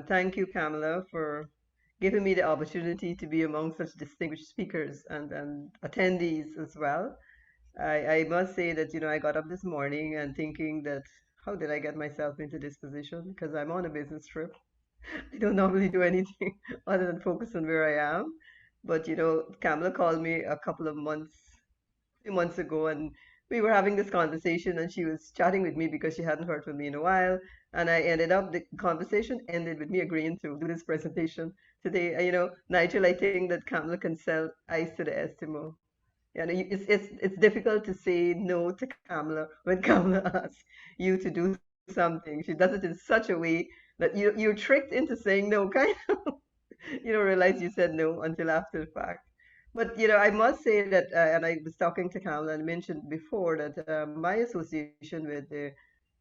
Thank you, Kamala, for giving me the opportunity to be among such distinguished speakers and attendees as well. I must say that, I got up this morning and thinking that how did I get myself into this position? Because I'm on a business trip. I don't normally do anything other than focus on where I am. But, Kamala called me a couple of few months ago, and we were having this conversation, and she was chatting with me because she hadn't heard from me in a while. And the conversation ended with me agreeing to do this presentation today. Nigel, I think that Kamala can sell ice to the Eskimo. It's difficult to say no to Kamala when Kamala asks you to do something. She does it in such a way that you're tricked into saying no, kind of. You don't realize you said no until after the fact. But I must say that, and I was talking to Kamala and mentioned before that my association with the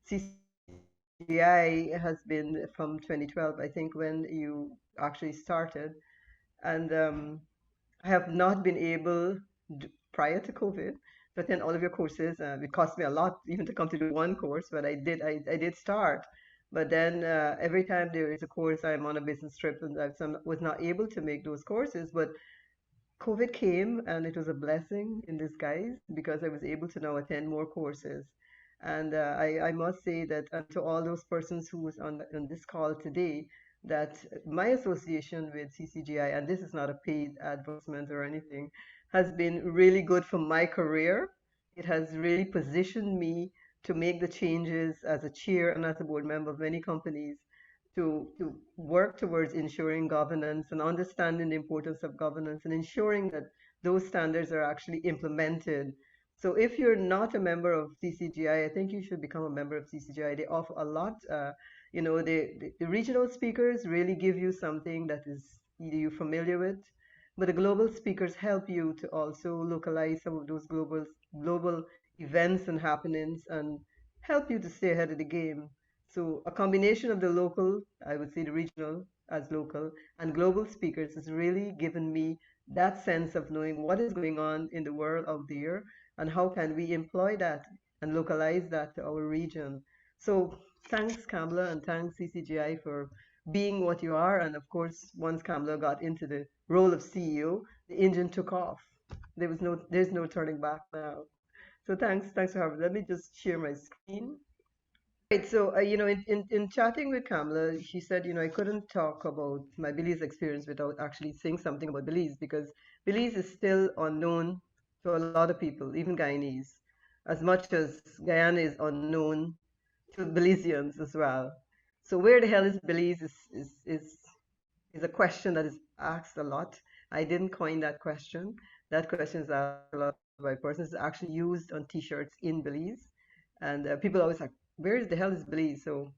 CCGI has been from 2012, I think, when you actually started, and I have not been able prior to COVID to attend all of your courses. It cost me a lot even to come to do one course, but I did start. But then every time there is a course, I'm on a business trip and was not able to make those courses. But COVID came and it was a blessing in disguise because I was able to now attend more courses. And I must say that to all those persons who was on this call today, that my association with CCGI, and this is not a paid advertisement or anything, has been really good for my career. It has really positioned me to make the changes as a chair and as a board member of many companies to work towards ensuring governance and understanding the importance of governance and ensuring that those standards are actually implemented. So if you're not a member of CCGI, I think you should become a member of CCGI. They offer a lot. The regional speakers really give you something that is you're familiar with, but the global speakers help you to also localize some of those global events and happenings and help you to stay ahead of the game. So a combination of the local, I would say the regional as local, and global speakers has really given me that sense of knowing what is going on in the world out there and how can we employ that and localize that to our region. So thanks, Kamala, and thanks, CCGI, for being what you are. And of course, once Kamala got into the role of CEO, the engine took off. There's no turning back now. So thanks for having me. Let me just share my screen. Right, so in chatting with Kamala, she said, I couldn't talk about my Belize experience without actually saying something about Belize because Belize is still unknown to a lot of people, even Guyanese, as much as Guyana is unknown to Belizeans as well. So where the hell is Belize is a question that is asked a lot. I didn't coin that question. That question is asked a lot by persons. It's actually used on T-shirts in Belize, and people always like, "Where is the hell is Belize?" So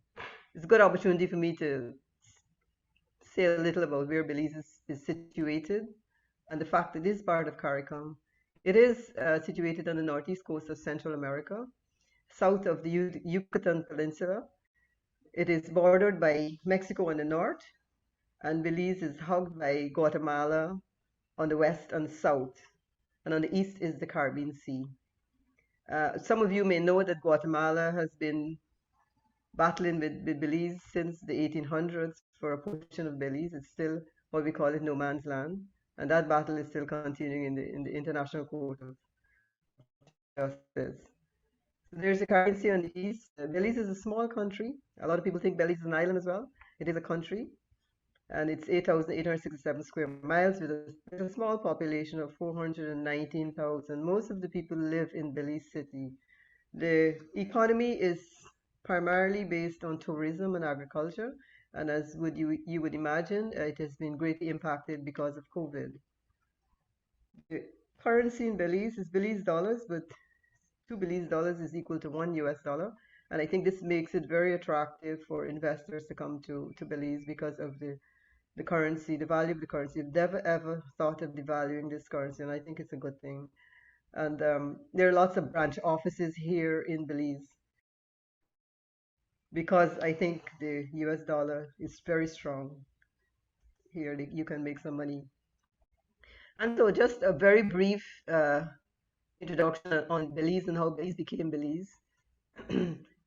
it's a good opportunity for me to say a little about where Belize is situated and the fact that it is part of CARICOM. It is situated on the northeast coast of Central America, south of the Yucatan Peninsula. It is bordered by Mexico on the north, and Belize is hugged by Guatemala on the west and south, and on the east is the Caribbean Sea. Some of you may know that Guatemala has been battling with Belize since the 1800s for a portion of Belize. It's still what we call it no man's land, and that battle is still continuing in the International Court of Justice. So there's the Caribbean Sea on the east. Belize is a small country. A lot of people think Belize is an island as well. It is a country, and it's 8,867 square miles with a small population of 419,000. Most of the people live in Belize City. The economy is primarily based on tourism and agriculture, and as you would imagine, it has been greatly impacted because of COVID. The currency in Belize is Belize dollars, but $2 Belize is equal to $1 US, and I think this makes it very attractive for investors to come to Belize because of the currency, the value of the currency. I've never ever thought of devaluing this currency, and I think it's a good thing. And there are lots of branch offices here in Belize because I think the US dollar is very strong here. You can make some money. And so just a very brief introduction on Belize and how Belize became Belize.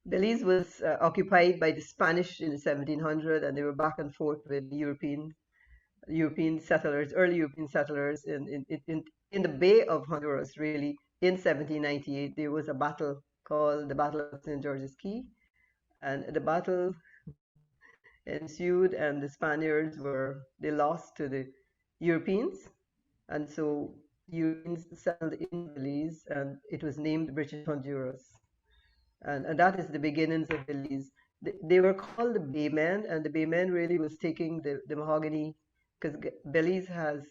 Belize was occupied by the Spanish in the 1700s, and they were back and forth with European settlers, early European settlers in the Bay of Honduras, really. In 1798, there was a battle called the Battle of St. George's Key, and the battle ensued, and the Spaniards they lost to the Europeans, and so Europeans settled in Belize, and it was named British Honduras. And that is the beginnings of Belize. They were called the Baymen, and the Baymen really was taking the mahogany, because Belize has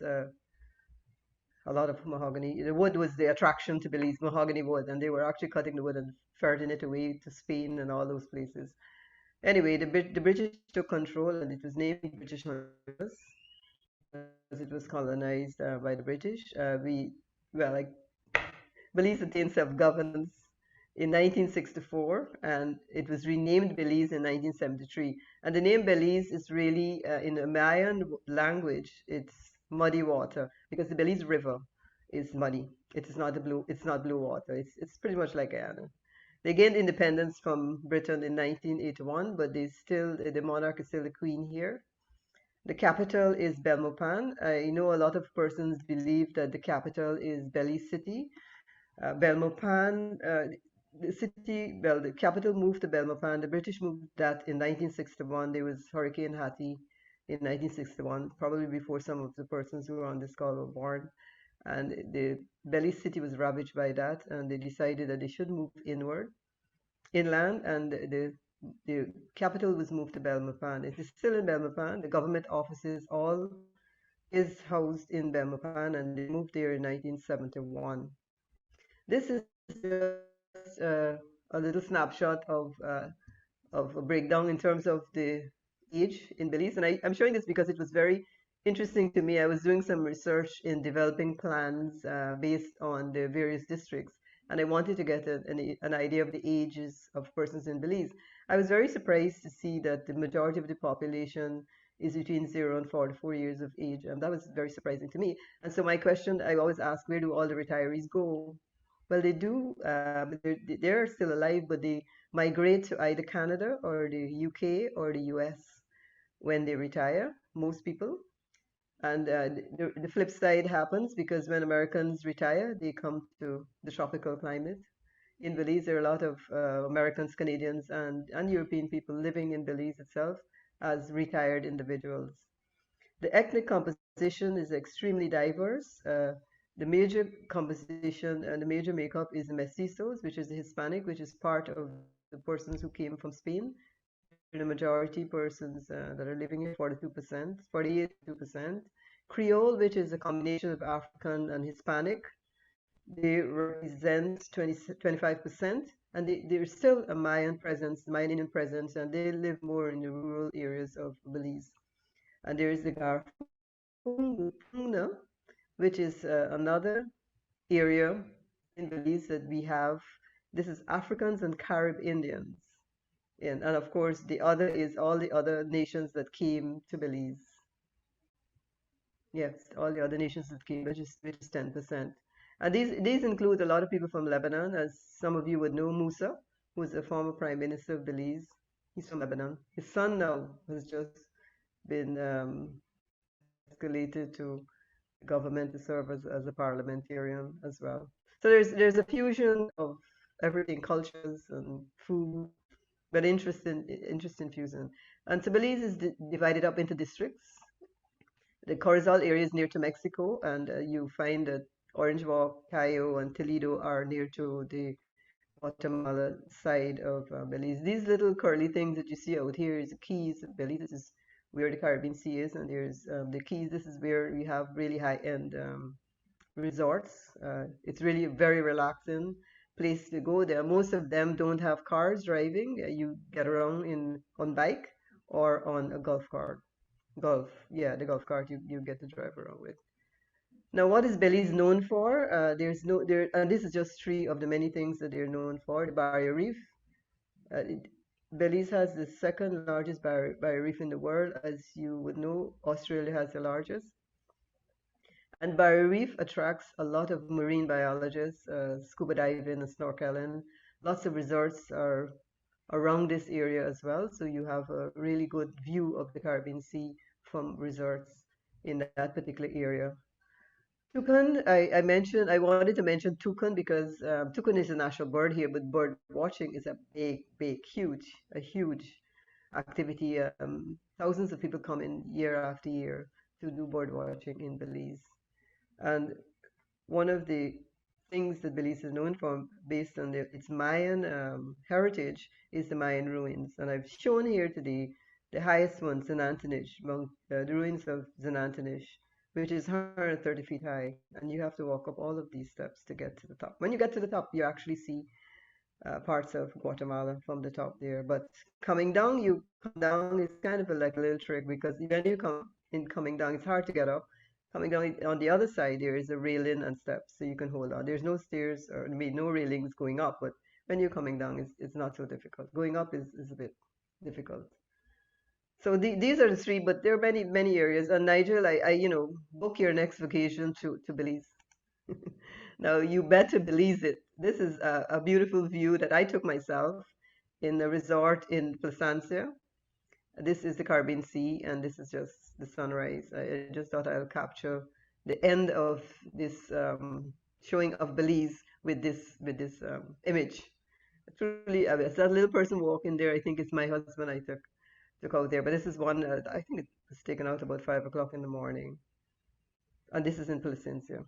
a lot of mahogany. The wood was the attraction to Belize, mahogany wood, and they were actually cutting the wood and ferreting it away to Spain and all those places. Anyway, the British took control, and it was named British Honduras because it was colonized by the British. Like Belize attained self-governance in 1964, and it was renamed Belize in 1973. And the name Belize is really, in the Mayan language, it's muddy water because the Belize River is muddy. It is not it's not blue water. It's pretty much like Guyana. They gained independence from Britain in 1981, but the monarch is still the queen here. The capital is Belmopan. I know a lot of persons believe that the capital is Belize City. Belmopan, the capital moved to Belmopan. The British moved that in 1961. There was Hurricane Hattie in 1961, probably before some of the persons who were on this call were born. And the Belize City was ravaged by that, and they decided that they should move inland, and the capital was moved to Belmopan. It is still in Belmopan. The government offices all is housed in Belmopan, and they moved there in 1971. This is just a little snapshot of a breakdown in terms of the age in Belize. And I'm showing this because it was very interesting to me. I was doing some research in developing plans based on the various districts, and I wanted to get an idea of the ages of persons in Belize. I was very surprised to see that the majority of the population is between 0 and 44 years of age, and that was very surprising to me. And so my question, I always ask, where do all the retirees go? Well, they do. They're still alive, but they migrate to either Canada or the UK or the US when they retire, most people. And the flip side happens because when Americans retire, they come to the tropical climate. In Belize, there are a lot of Americans, Canadians, and European people living in Belize itself as retired individuals. The ethnic composition is extremely diverse. The major composition and the major makeup is the mestizos, which is the Hispanic, which is part of the persons who came from Spain. The majority persons that are living here, 42%, 48%. Creole, which is a combination of African and Hispanic, they represent 25%, and there's still a Mayan Indian presence, and they live more in the rural areas of Belize. And there is the Garfuna, which is another area in Belize that we have. This is Africans and Carib Indians. And of course, the other is all the other nations that came to Belize. Yes, all the other nations that came, which is 10%. And these include a lot of people from Lebanon, as some of you would know, Musa, who is a former prime minister of Belize. He's from Lebanon. His son now has just been escalated to government to serve as a parliamentarian as well. So there's a fusion of everything, cultures and food, but interesting fusion. And so Belize is divided up into districts. The Corizal area is near to Mexico, and you find that Orange Walk, Cayo, and Toledo are near to the Guatemala side of Belize. These little curly things that you see out here is the Keys of Belize. This is where the Caribbean Sea is, and there's the Keys. This is where we have really high-end resorts. It's really a very relaxing place to go there. Most of them don't have cars driving. You get around on bike or on a golf cart. Yeah, the golf cart you get to drive around with. Now, what is Belize known for? And this is just three of the many things that they're known for. The Barrier Reef. Belize has the second largest barrier reef in the world. As you would know, Australia has the largest. And Barrier Reef attracts a lot of marine biologists, scuba diving and snorkeling. Lots of resorts are around this area as well. So you have a really good view of the Caribbean Sea from resorts in that particular area. Toucan, I wanted to mention toucan because toucan is a national bird here, but bird watching is a a huge activity. Thousands of people come in year after year to do bird watching in Belize. And one of the things that Belize is known for, based on its Mayan heritage, is the Mayan ruins. And I've shown here today the highest one, Zanantanish, the ruins of Zanantanish, which is 130 feet high. And you have to walk up all of these steps to get to the top. When you get to the top, you actually see parts of Guatemala from the top there. But you come down, it's kind of like a little trick because when you coming down, it's hard to get up. Coming down on the other side, there is a railing and steps, so you can hold on. There's no stairs or no railings going up, but when you're coming down, it's not so difficult. Going up is a bit difficult. So these are the three, but there are many areas. And Nigel, book your next vacation to Belize. Now you better Belize it. This is a beautiful view that I took myself in a resort in Placencia. This is the Caribbean Sea, and this is just the sunrise. I just thought I'll capture the end of this showing of Belize with this image. Truly, it's that little person walking there. I think it's my husband I took out there, but this is one. I think it was taken out about 5 o'clock in the morning, and this is in Placencia.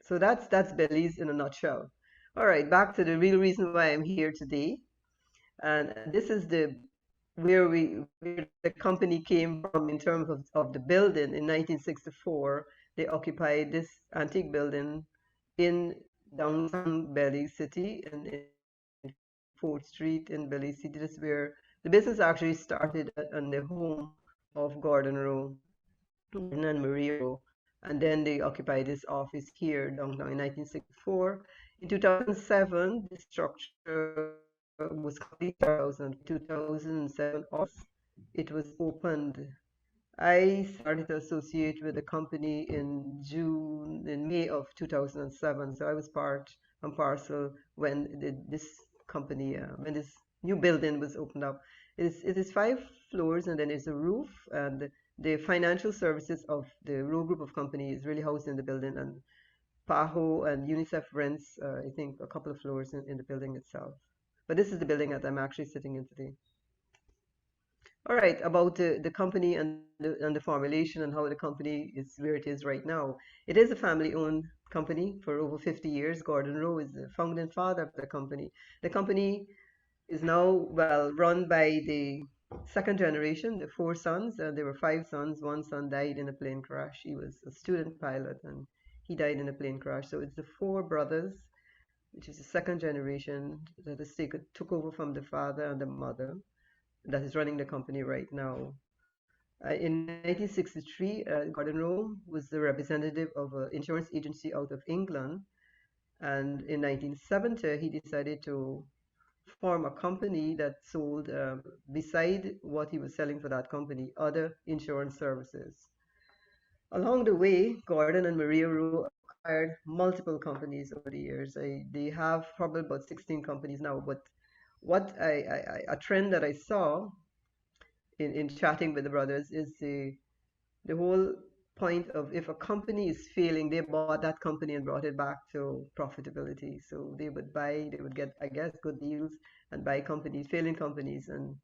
So that's Belize in a nutshell. All right, back to the real reason why I'm here today, and this is where the company came from in terms of the building. In 1964, they occupied this antique building in downtown Belize City and in 4th Street in Belize City. This is where the business actually started on the home of Gordon Roe, Gordon and Maria Roe. And then they occupied this office here downtown in 1964. In 2007, the structure was completed. 2007, it was opened. I started to associate with the company in May of 2007. So I was part and parcel when this company, when this new building was opened up. It is 5 floors, and then there's a roof, and the financial services of the Roe group of companies really housed in the building, and PAHO and UNICEF rents, I think, a couple of floors in the building itself. But this is the building that I'm actually sitting in today. All right, about the company and the formulation and how the company is where it is right now. It is a family-owned company for over 50 years. Gordon Roe is the founding father of the company. The company is now, well, run by the second generation, the 4 sons. There were 5 sons. One son died in a plane crash. He was a student pilot, and he died in a plane crash. So it's the 4 brothers, which is the second generation that took over from the father and the mother that is running the company right now. In 1963, Gordon Roe was the representative of an insurance agency out of England. And in 1970, he decided to form a company that sold, beside what he was selling for that company, other insurance services. Along the way, Gordon and Maria Roe acquired multiple companies over the years. They have probably about 16 companies now, but a trend that I saw in chatting with the brothers is the whole point of if a company is failing, they bought that company and brought it back to profitability. So they would get, I guess, good deals and buy failing companies, and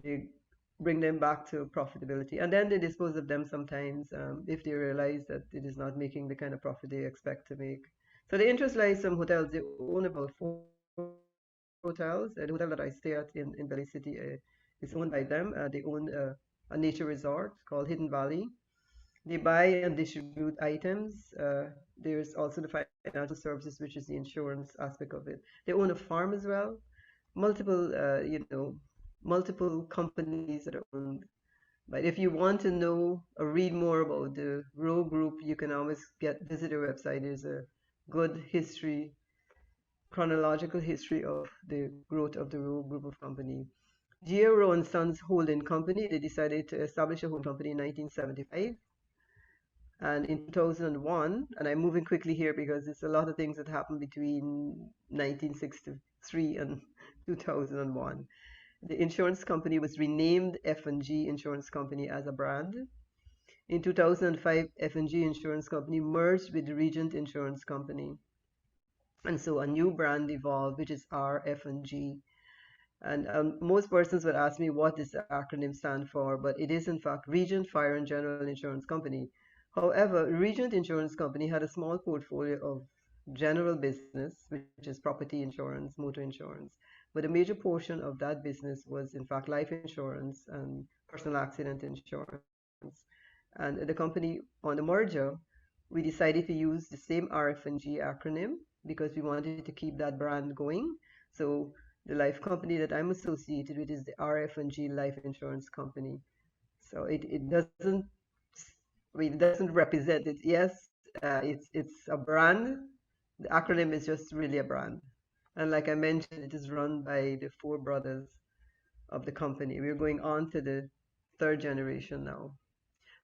they bring them back to profitability. And then they dispose of them sometimes if they realize that it is not making the kind of profit they expect to make. So the interest lies some hotels. They own about 4 hotels. The hotel that I stay at in Belize City is owned by them. They own a nature resort called Hidden Valley. They buy and distribute items. There's also the financial services, which is the insurance aspect of it. They own a farm as well. Multiple companies that are owned. But if you want to know or read more about the Roe Group, you can always visit their website. There's a good chronological history of the growth of the Roe Group of company. G.A. Roe and Sons Holding Company, they decided to establish a holding company in 1975. And in 2001, and I'm moving quickly here because there's a lot of things that happened between 1960 2003 and 2001. The insurance company was renamed F&G Insurance Company as a brand. In 2005, F&G Insurance Company merged with Regent Insurance Company. And so a new brand evolved, which is RF&G. And most persons would ask me what does the acronym stand for, but it is in fact Regent Fire and General Insurance Company. However, Regent Insurance Company had a small portfolio of general business, which is property insurance, motor insurance. But a major portion of that business was in fact life insurance and personal accident insurance. And the company, on the merger, we decided to use the same RF&G acronym because we wanted to keep that brand going. So the life company that I'm associated with is the RF&G Life Insurance Company. So it doesn't, I mean, it doesn't represent it. Yes, it's a brand. The acronym is just really a brand. And like I mentioned, it is run by the four brothers of the company. We're going on to the third generation now.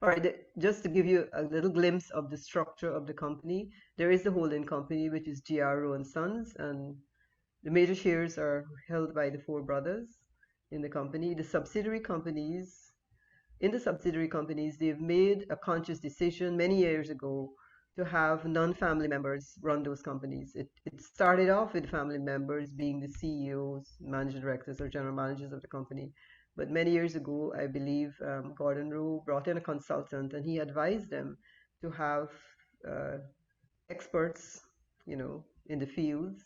All right, just to give you a little glimpse of the structure of the company, there is the holding company, which is GR Roe and Sons, and the major shares are held by the four brothers in the company. In the subsidiary companies, they've made a conscious decision many years ago to have non-family members run those companies. It started off with family members being the CEOs, managing directors, or general managers of the company. But many years ago, I believe Gordon Roe brought in a consultant and he advised them to have uh, experts, in the fields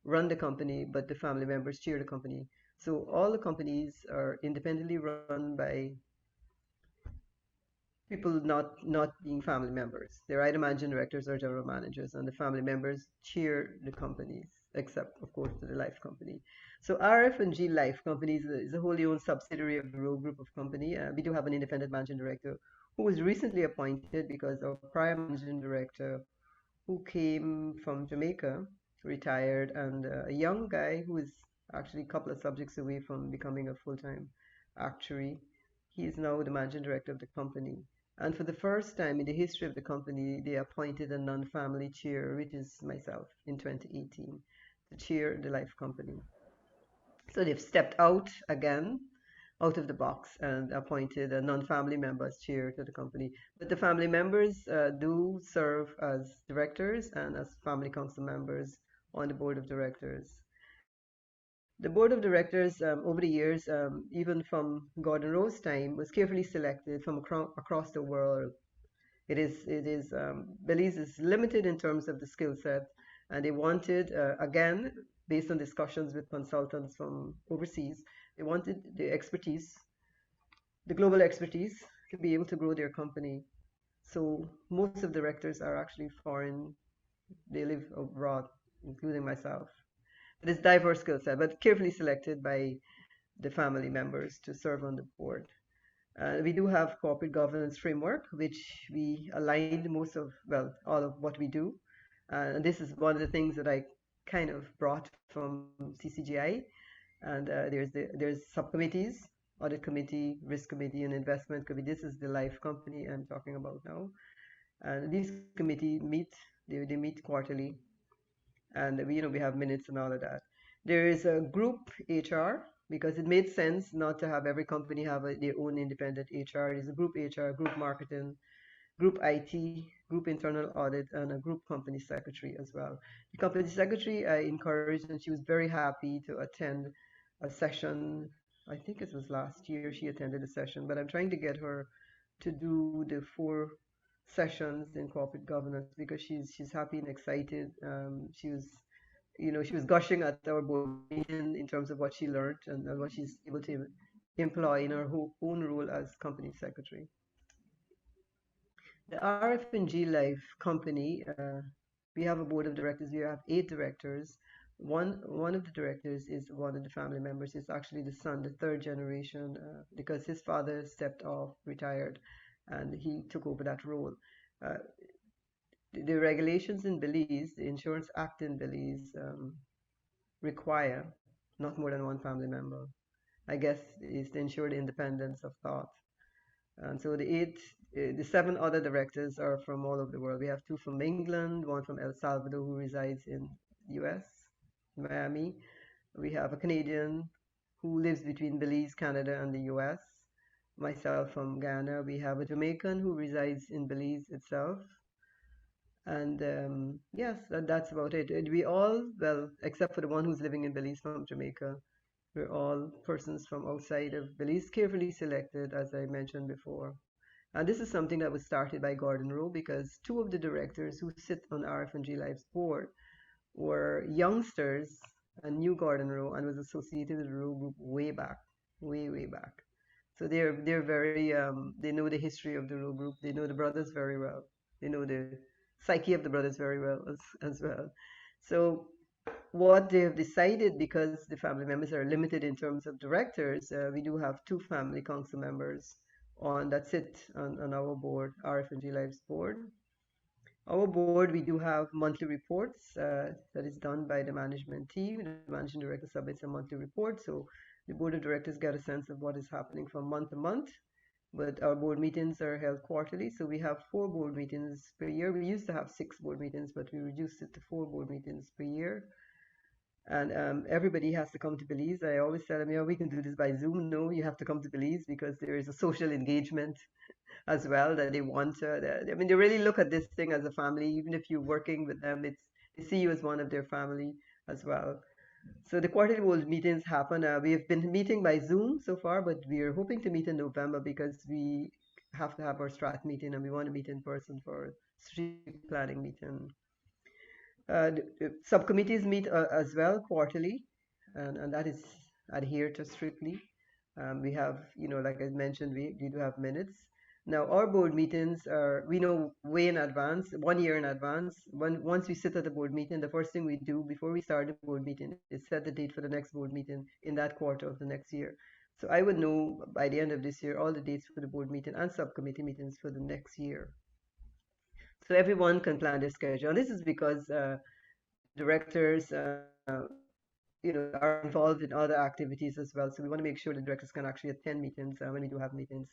run the company, but the family members chair the company. So all the companies are independently run by people not being family members. They're either managing directors or general managers, and the family members chair the companies, except of course the life company. So RF&G Life Company is a wholly owned subsidiary of the Roe Group of Company. We do have an independent managing director who was recently appointed because our prior managing director, who came from Jamaica, retired, and a young guy who is actually a couple of subjects away from becoming a full-time actuary. He is now the managing director of the company. And for the first time in the history of the company, they appointed a non-family chair, which is myself, in 2018, to chair the life company. So they've stepped out again, out of the box, and appointed a non-family member as chair to the company. But the family members do serve as directors and as family council members on the board of directors. The board of directors over the years, even from Gordon Roe's time, was carefully selected from across the world. Belize is limited in terms of the skill set, and they wanted, again, based on discussions with consultants from overseas, they wanted the expertise, the global expertise, to be able to grow their company. So most of the directors are actually foreign, they live abroad, including myself. It is diverse skill set, but carefully selected by the family members to serve on the board. We do have corporate governance framework, which we aligned all of what we do. And this is one of the things that I kind of brought from CCGI. And there's subcommittees, audit committee, risk committee, and investment committee. This is the life company I'm talking about now. And these committees meet, they meet quarterly, and we have minutes and all of that. There is a group HR because it made sense not to have every company have their own independent HR. There's a group HR, group marketing, group IT, group internal audit, and a group company secretary as well. The company secretary I encouraged, and she was very happy to attend a session. I think it was last year she attended a session, but I'm trying to get her to do the 4 sessions in corporate governance because she's happy and excited. She was gushing at our board meeting in terms of what she learned and what she's able to employ in her own role as company secretary. The RF&G Life Company, we have a board of directors. We have 8 directors. One of the directors is one of the family members. It's actually the son, the third generation, because his father stepped off, retired, and he took over that role. Uh, the regulations in Belize, the Insurance Act in Belize, require not more than one family member. I guess it's to ensure the independence of thought. And so the 7 other directors are from all over the world. We have 2 from England, one from El Salvador who resides in U.S., Miami, We have a Canadian who lives between Belize, Canada, and the US. Myself from Guyana. We have a Jamaican who resides in Belize itself. And yes, that's about it. And we all, well, except for the one who's living in Belize from Jamaica, we're all persons from outside of Belize, carefully selected, as I mentioned before. And this is something that was started by Gordon Roe because two of the directors who sit on RF&G Life's board were youngsters and knew Gordon Roe and was associated with the Roe group way back, way back. So they're very they know the history of the Roe group. They know the brothers very well. They know the psyche of the brothers very well as well. So what they have decided, because the family members are limited in terms of directors, we do have two family council members on that sit on our board, RF&G Life's board. Our board, we do have monthly reports that is done by the management team. The managing director submits a monthly report, so the board of directors get a sense of what is happening from month to month. But our board meetings are held quarterly, so we have 4 board meetings per year. We used to have 6 board meetings, but we reduced it to 4 board meetings per year. And everybody has to come to Belize. I always tell them, we can do this by Zoom. No, you have to come to Belize because there is a social engagement as well that they want. I mean, they really look at this thing as a family. Even if you're working with them, they see you as one of their family as well. So the quarterly board meetings happen. We have been meeting by Zoom so far, but we are hoping to meet in November because we have to have our strat meeting and we want to meet in person for strategic planning meeting. The subcommittees meet as well quarterly, and that is adhered to strictly. We have, like I mentioned, we do have minutes. Now, our board meetings are, we know way in advance, 1 year in advance. Once we sit at the board meeting, the first thing we do before we start the board meeting is set the date for the next board meeting in that quarter of the next year. So I would know by the end of this year all the dates for the board meeting and subcommittee meetings for the next year. So everyone can plan their schedule. And this is because directors, are involved in other activities as well. So we want to make sure the directors can actually attend meetings when we do have meetings.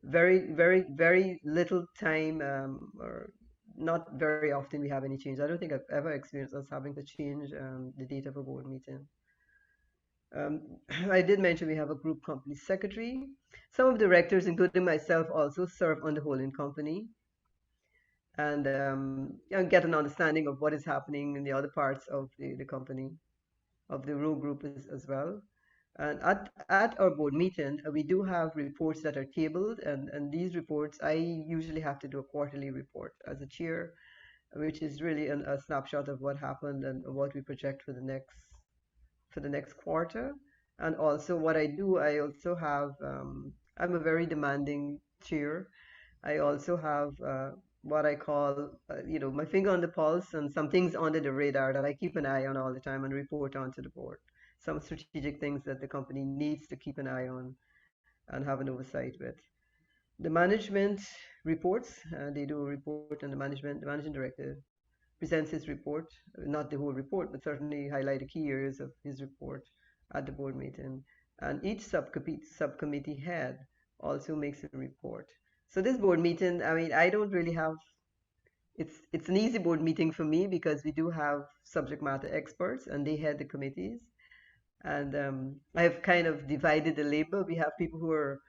Very little time, or not very often we have any change. I don't think I've ever experienced us having to change the date of a board meeting. I did mention we have a group company secretary. Some of the directors, including myself, also serve on the holding company and get an understanding of what is happening in the other parts of the company, of the Roe group as well. And at our board meeting, we do have reports that are tabled, and these reports, I usually have to do a quarterly report as a chair, which is really a snapshot of what happened and what we project for the next quarter. And also what I do, I also have, I'm a very demanding chair. I also have what I call, my finger on the pulse and some things under the radar that I keep an eye on all the time and report on to the board. Some strategic things that the company needs to keep an eye on and have an oversight with. The management reports, they do a report, and the managing director presents his report, not the whole report, but certainly highlight the key areas of his report at the board meeting. And each subcommittee head also makes a report. So this board meeting, I mean, I don't really have, it's an easy board meeting for me because we do have subject matter experts and they head the committees. And I've kind of divided the labor. We have people who are,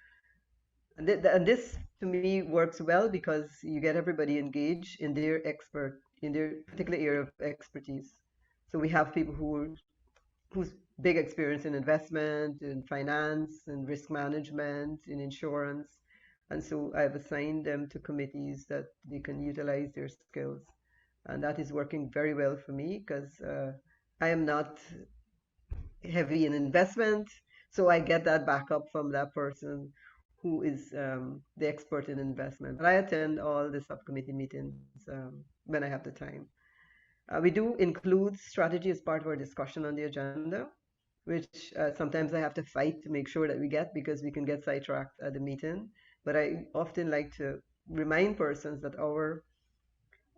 and this to me works well because you get everybody engaged in their particular area of expertise. So we have people whose big experience in investment, in finance, in risk management, in insurance. And so I've assigned them to committees that they can utilize their skills. And that is working very well for me because I am not heavy in investment. So I get that backup from that person who is the expert in investment. But I attend all the subcommittee meetings when I have the time. We do include strategy as part of our discussion on the agenda, which sometimes I have to fight to make sure that we get because we can get sidetracked at the meeting. But I often like to remind persons that our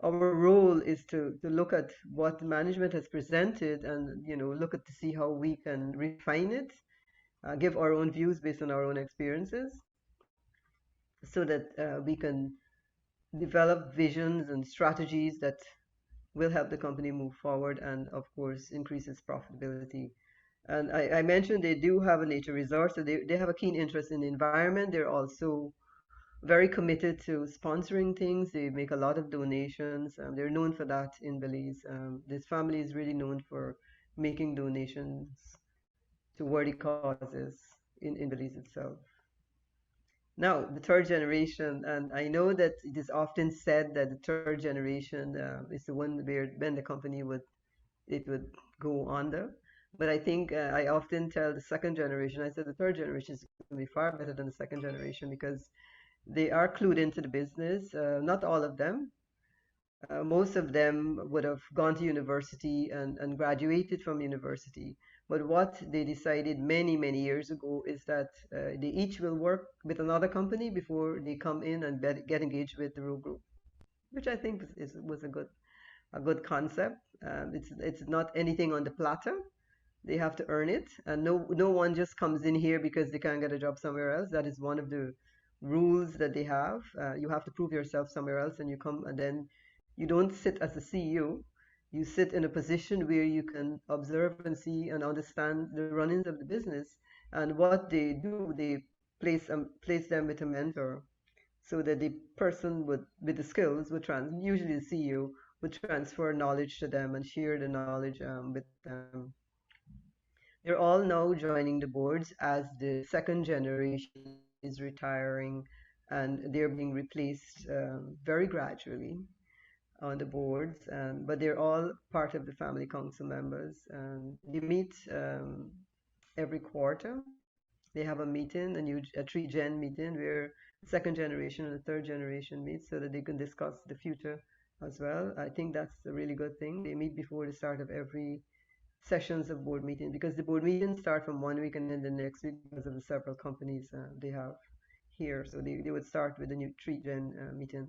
role is to look at what management has presented and look at to see how we can refine it, give our own views based on our own experiences, so that we can develop visions and strategies that will help the company move forward and, of course, increase its profitability. And I mentioned they do have a nature resort, so they have a keen interest in the environment. They're also very committed to sponsoring things. They make a lot of donations. They're known for that in Belize. This family is really known for making donations to worthy causes in Belize itself. Now, the third generation, and I know that it is often said that the third generation is the one where when the company would go under. But I think I often tell the second generation, I said the third generation is going to be far better than the second generation because they are clued into the business. Not all of them. Most of them would have gone to university and graduated from university. But what they decided many, many years ago is that they each will work with another company before they come in and get engaged with the Roe Group, which I think was a good concept. It's not anything on the platter. They have to earn it, and no one just comes in here because they can't get a job somewhere else. That is one of the rules that they have. You have to prove yourself somewhere else, and you come, and then you don't sit as a CEO. You sit in a position where you can observe and see and understand the run-ins of the business. And what they do, they place them with a mentor so that the person with the skills usually the CEO would transfer knowledge to them and share the knowledge with them. They're all now joining the boards as the second generation is retiring and they're being replaced very gradually on the boards. But they're all part of the family council members. They meet every quarter. They have a meeting, a three-gen meeting where the second generation and the third generation meet so that they can discuss the future as well. I think that's a really good thing. They meet before the start of every sessions of board meeting because the board meetings start from one week and then the next week because of the several companies they have here. So they would start with the new three-gen meeting.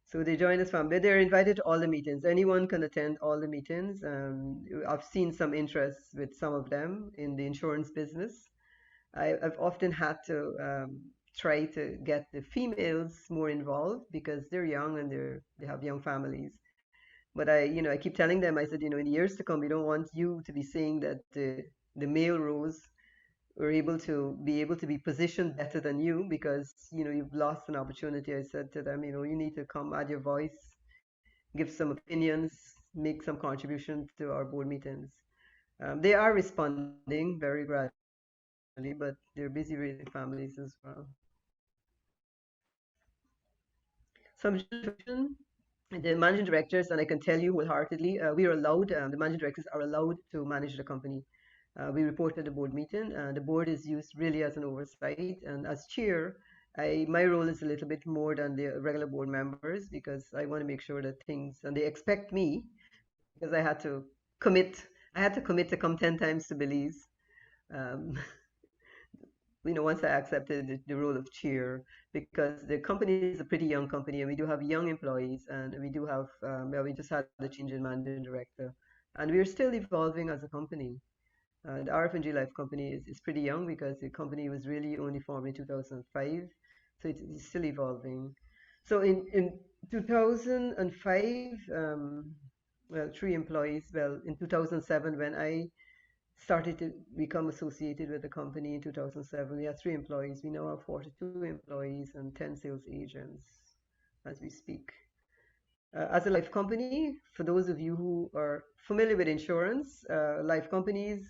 So they join us from, but they're invited to all the meetings. Anyone can attend all the meetings. I've seen some interest with some of them in the insurance business. I've often had to try to get the females more involved because they're young and they have young families. But I keep telling them, I said, in years to come, we don't want you to be saying that the male roles were able to be positioned better than you because, you've lost an opportunity. I said to them, you need to come, add your voice, give some opinions, make some contribution to our board meetings. They are responding very gradually, but they're busy raising families as well. Some information, the managing directors, and I can tell you wholeheartedly, we are allowed, the managing directors are allowed to manage the company. We report at the board meeting. The board is used really as an oversight, and as chair, my role is a little bit more than the regular board members because I want to make sure that things, and they expect me because commit, I had to commit to come 10 times to Belize. Um, once I accepted the role of chair, because the company is a pretty young company and we do have young employees and we do have, we just had the change in managing director. And we're still evolving as a company. The RF&G Life company is pretty young because the company was really only formed in 2005, so it's still evolving. So in 2005, well, three employees. Well, in 2007, when I started to become associated with the company in 2007. We had three employees. We now have 42 employees and 10 sales agents as we speak. As a life company, for those of you who are familiar with insurance, life companies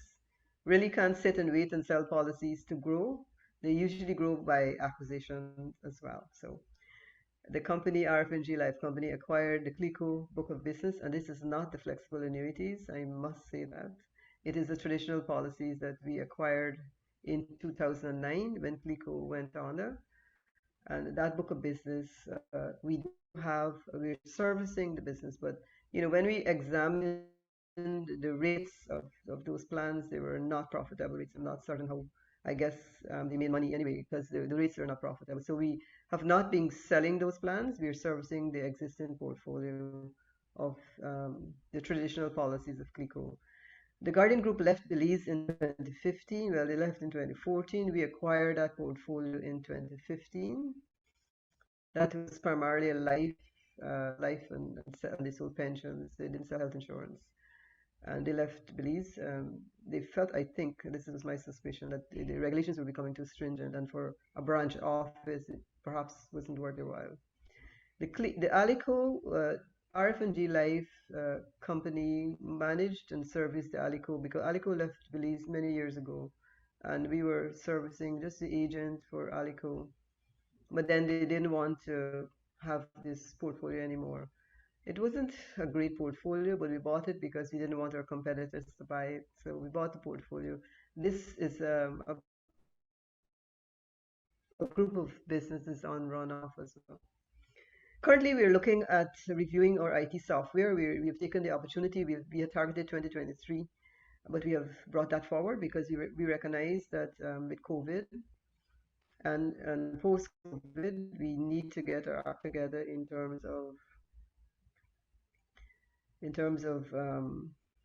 really can't sit and wait and sell policies to grow. They usually grow by acquisition as well. So the company, RF&G Life Company, acquired the CLICO book of business, and this is not the flexible annuities, I must say that. It is the traditional policies that we acquired in 2009 when CLICO went under. And that book of business, we're servicing the business, but when we examined the rates of those plans, they were not profitable rates. I'm not certain how, I guess they made money anyway because the rates are not profitable. So we have not been selling those plans. We are servicing the existing portfolio of the traditional policies of CLICO. The Guardian Group left Belize in 2015. Well, they left in 2014. We acquired that portfolio in 2015. That was primarily a life and they sold pensions. They didn't sell health insurance. and they left Belize. They felt, I think, this is my suspicion, that the regulations were becoming too stringent, and for a branch office, it perhaps wasn't worth their while. The Alico RF&G Life company managed and serviced the Alico because Alico left Belize many years ago, and we were servicing just the agent for Alico. But then they didn't want to have this portfolio anymore. It wasn't a great portfolio, but we bought it because we didn't want our competitors to buy it. So we bought the portfolio. This is a group of businesses on runoff as well. Currently, we're looking at reviewing our IT software. We've taken the opportunity. We had targeted 2023, but we have brought that forward because we recognize that with COVID and post-COVID, we need to get our act together in terms of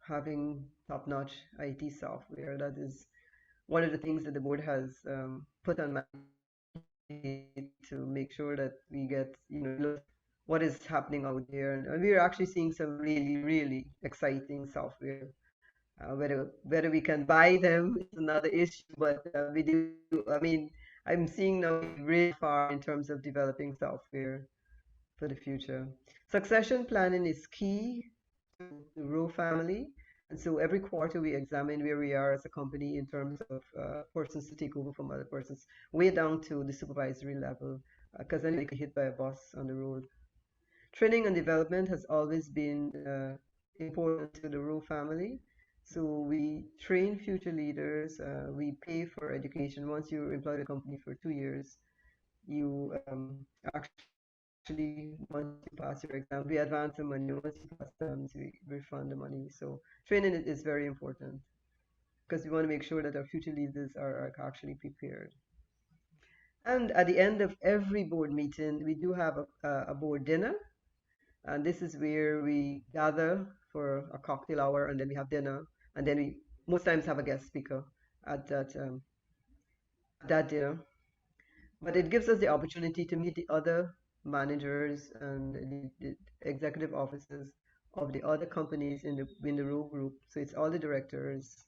having top-notch IT software. That is one of the things that the board has put on my plate to make sure that we get, look what is happening out there. And we're actually seeing some really, really exciting software. Whether we can buy them is another issue, but we do. I mean, I'm seeing now really far in terms of developing software for the future. Succession planning is key to the Roe family. And so every quarter we examine where we are as a company in terms of persons to take over from other persons, way down to the supervisory level, because then they get hit by a bus on the road. Training and development has always been important to the Roe family. So we train future leaders, we pay for education. Once you employ the company for 2 years, you actually, once you pass your exam, we advance the money. Once you pass them, we refund the money. So training is very important because we want to make sure that our future leaders are actually prepared. And at the end of every board meeting, we do have a board dinner. And this is where we gather for a cocktail hour, and then we have dinner, and then we most times have a guest speaker at that dinner. But it gives us the opportunity to meet the other managers and the executive officers of the other companies in the Roe group. So it's all the directors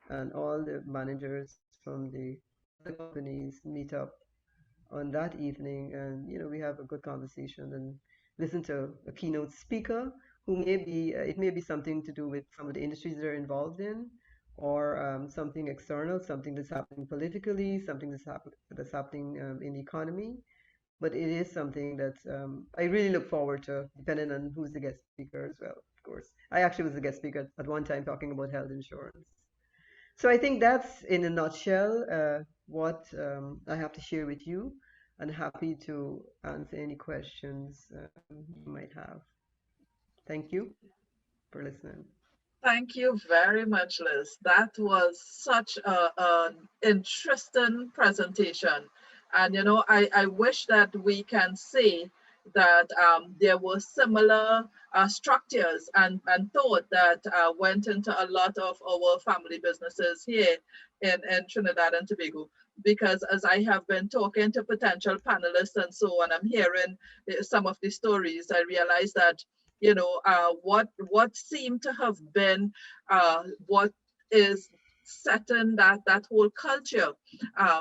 and all the managers from the other companies meet up on that evening, and we have a good conversation and listen to a keynote speaker who it may be something to do with some of the industries they're involved in, or something external, something that's happening politically, something that's happening in the economy. But it is something that I really look forward to, depending on who's the guest speaker as well, of course. I actually was a guest speaker at one time talking about health insurance. So I think that's in a nutshell what I have to share with you, and happy to answer any questions you might have. Thank you for listening. Thank you very much, Liz. That was such an interesting presentation. And, I wish that we can say that there were similar structures and thought that went into a lot of our family businesses here in Trinidad and Tobago. Because as I have been talking to potential panelists and so on, I'm hearing some of the stories, I realize that what seemed to have been what is setting that whole culture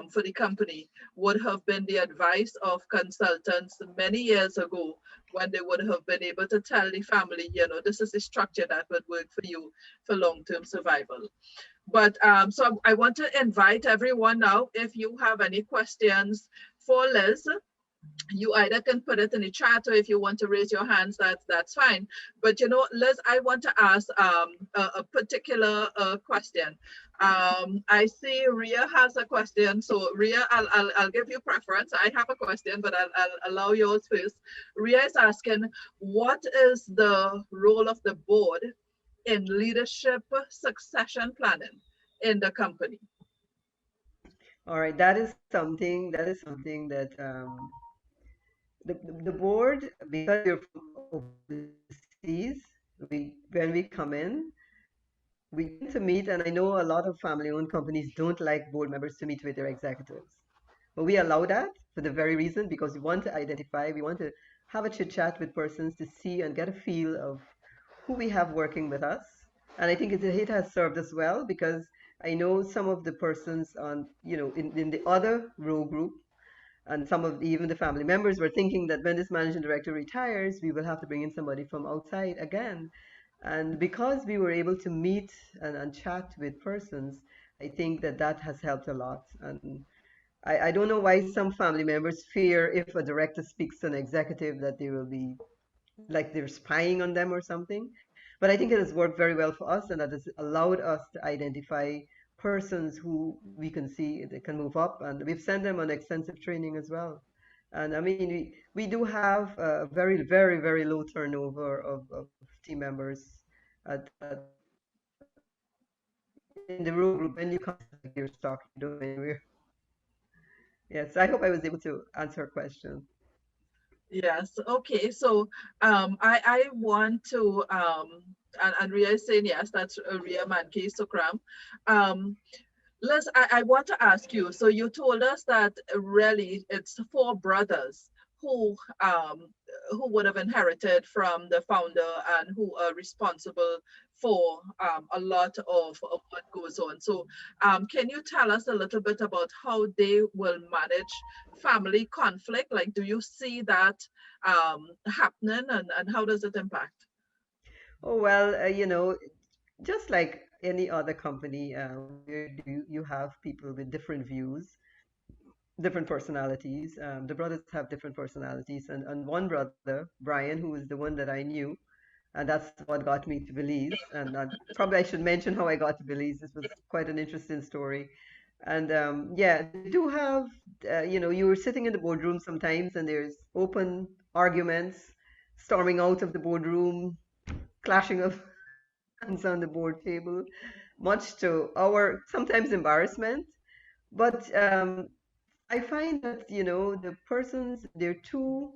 for the company would have been the advice of consultants many years ago, when they would have been able to tell the family, this is the structure that would work for you for long-term survival. But so I want to invite everyone now, if you have any questions for Liz, you either can put it in the chat, or if you want to raise your hands, that's fine. But Liz, I want to ask a particular question. I see Ria has a question. So Ria, I'll give you preference. I have a question, but I'll allow yours first. Ria is asking, what is the role of the board in leadership succession planning in the company? All right, that is something that the board, because you're from overseas, when we come in, we tend to meet, and I know a lot of family-owned companies don't like board members to meet with their executives. But we allow that for the very reason, because we want to identify, we want to have a chit chat with persons to see and get a feel of who we have working with us, And I think it has served us well because I know some of the persons on, in the other row group and some of even the family members were thinking that when this managing director retires, we will have to bring in somebody from outside again. And because we were able to meet and chat with persons, I think that that has helped a lot. And I don't know why some family members fear if a director speaks to an executive that they will be like they're spying on them or something. But I think it has worked very well for us, and that has allowed us to identify persons who we can see they can move up, and we've sent them on extensive training as well. And I mean, we do have a very, very, very low turnover of team members in the row group. When you come to select your stock, you don't go anywhere. Yes, I hope I was able to answer a question. Yes. Okay. So I want to and Ria is saying yes, that's Ria Mankey Sukram. Um, Liz, I want to ask you. So you told us that really it's four brothers who um, who would have inherited from the founder and who are responsible for a lot of what goes on. So can you tell us a little bit about how they will manage family conflict? Like, do you see that happening, and how does it impact? Oh well, just like any other company where you have people with different views, different personalities. The brothers have different personalities, and one brother, Brian, who is the one that I knew, and that's what got me to Belize. And probably I should mention how I got to Belize. This was quite an interesting story. And yeah, they do have, you were sitting in the boardroom sometimes, and there's open arguments, storming out of the boardroom, clashing of hands on the board table, much to our sometimes embarrassment. But I find that, the persons, there are two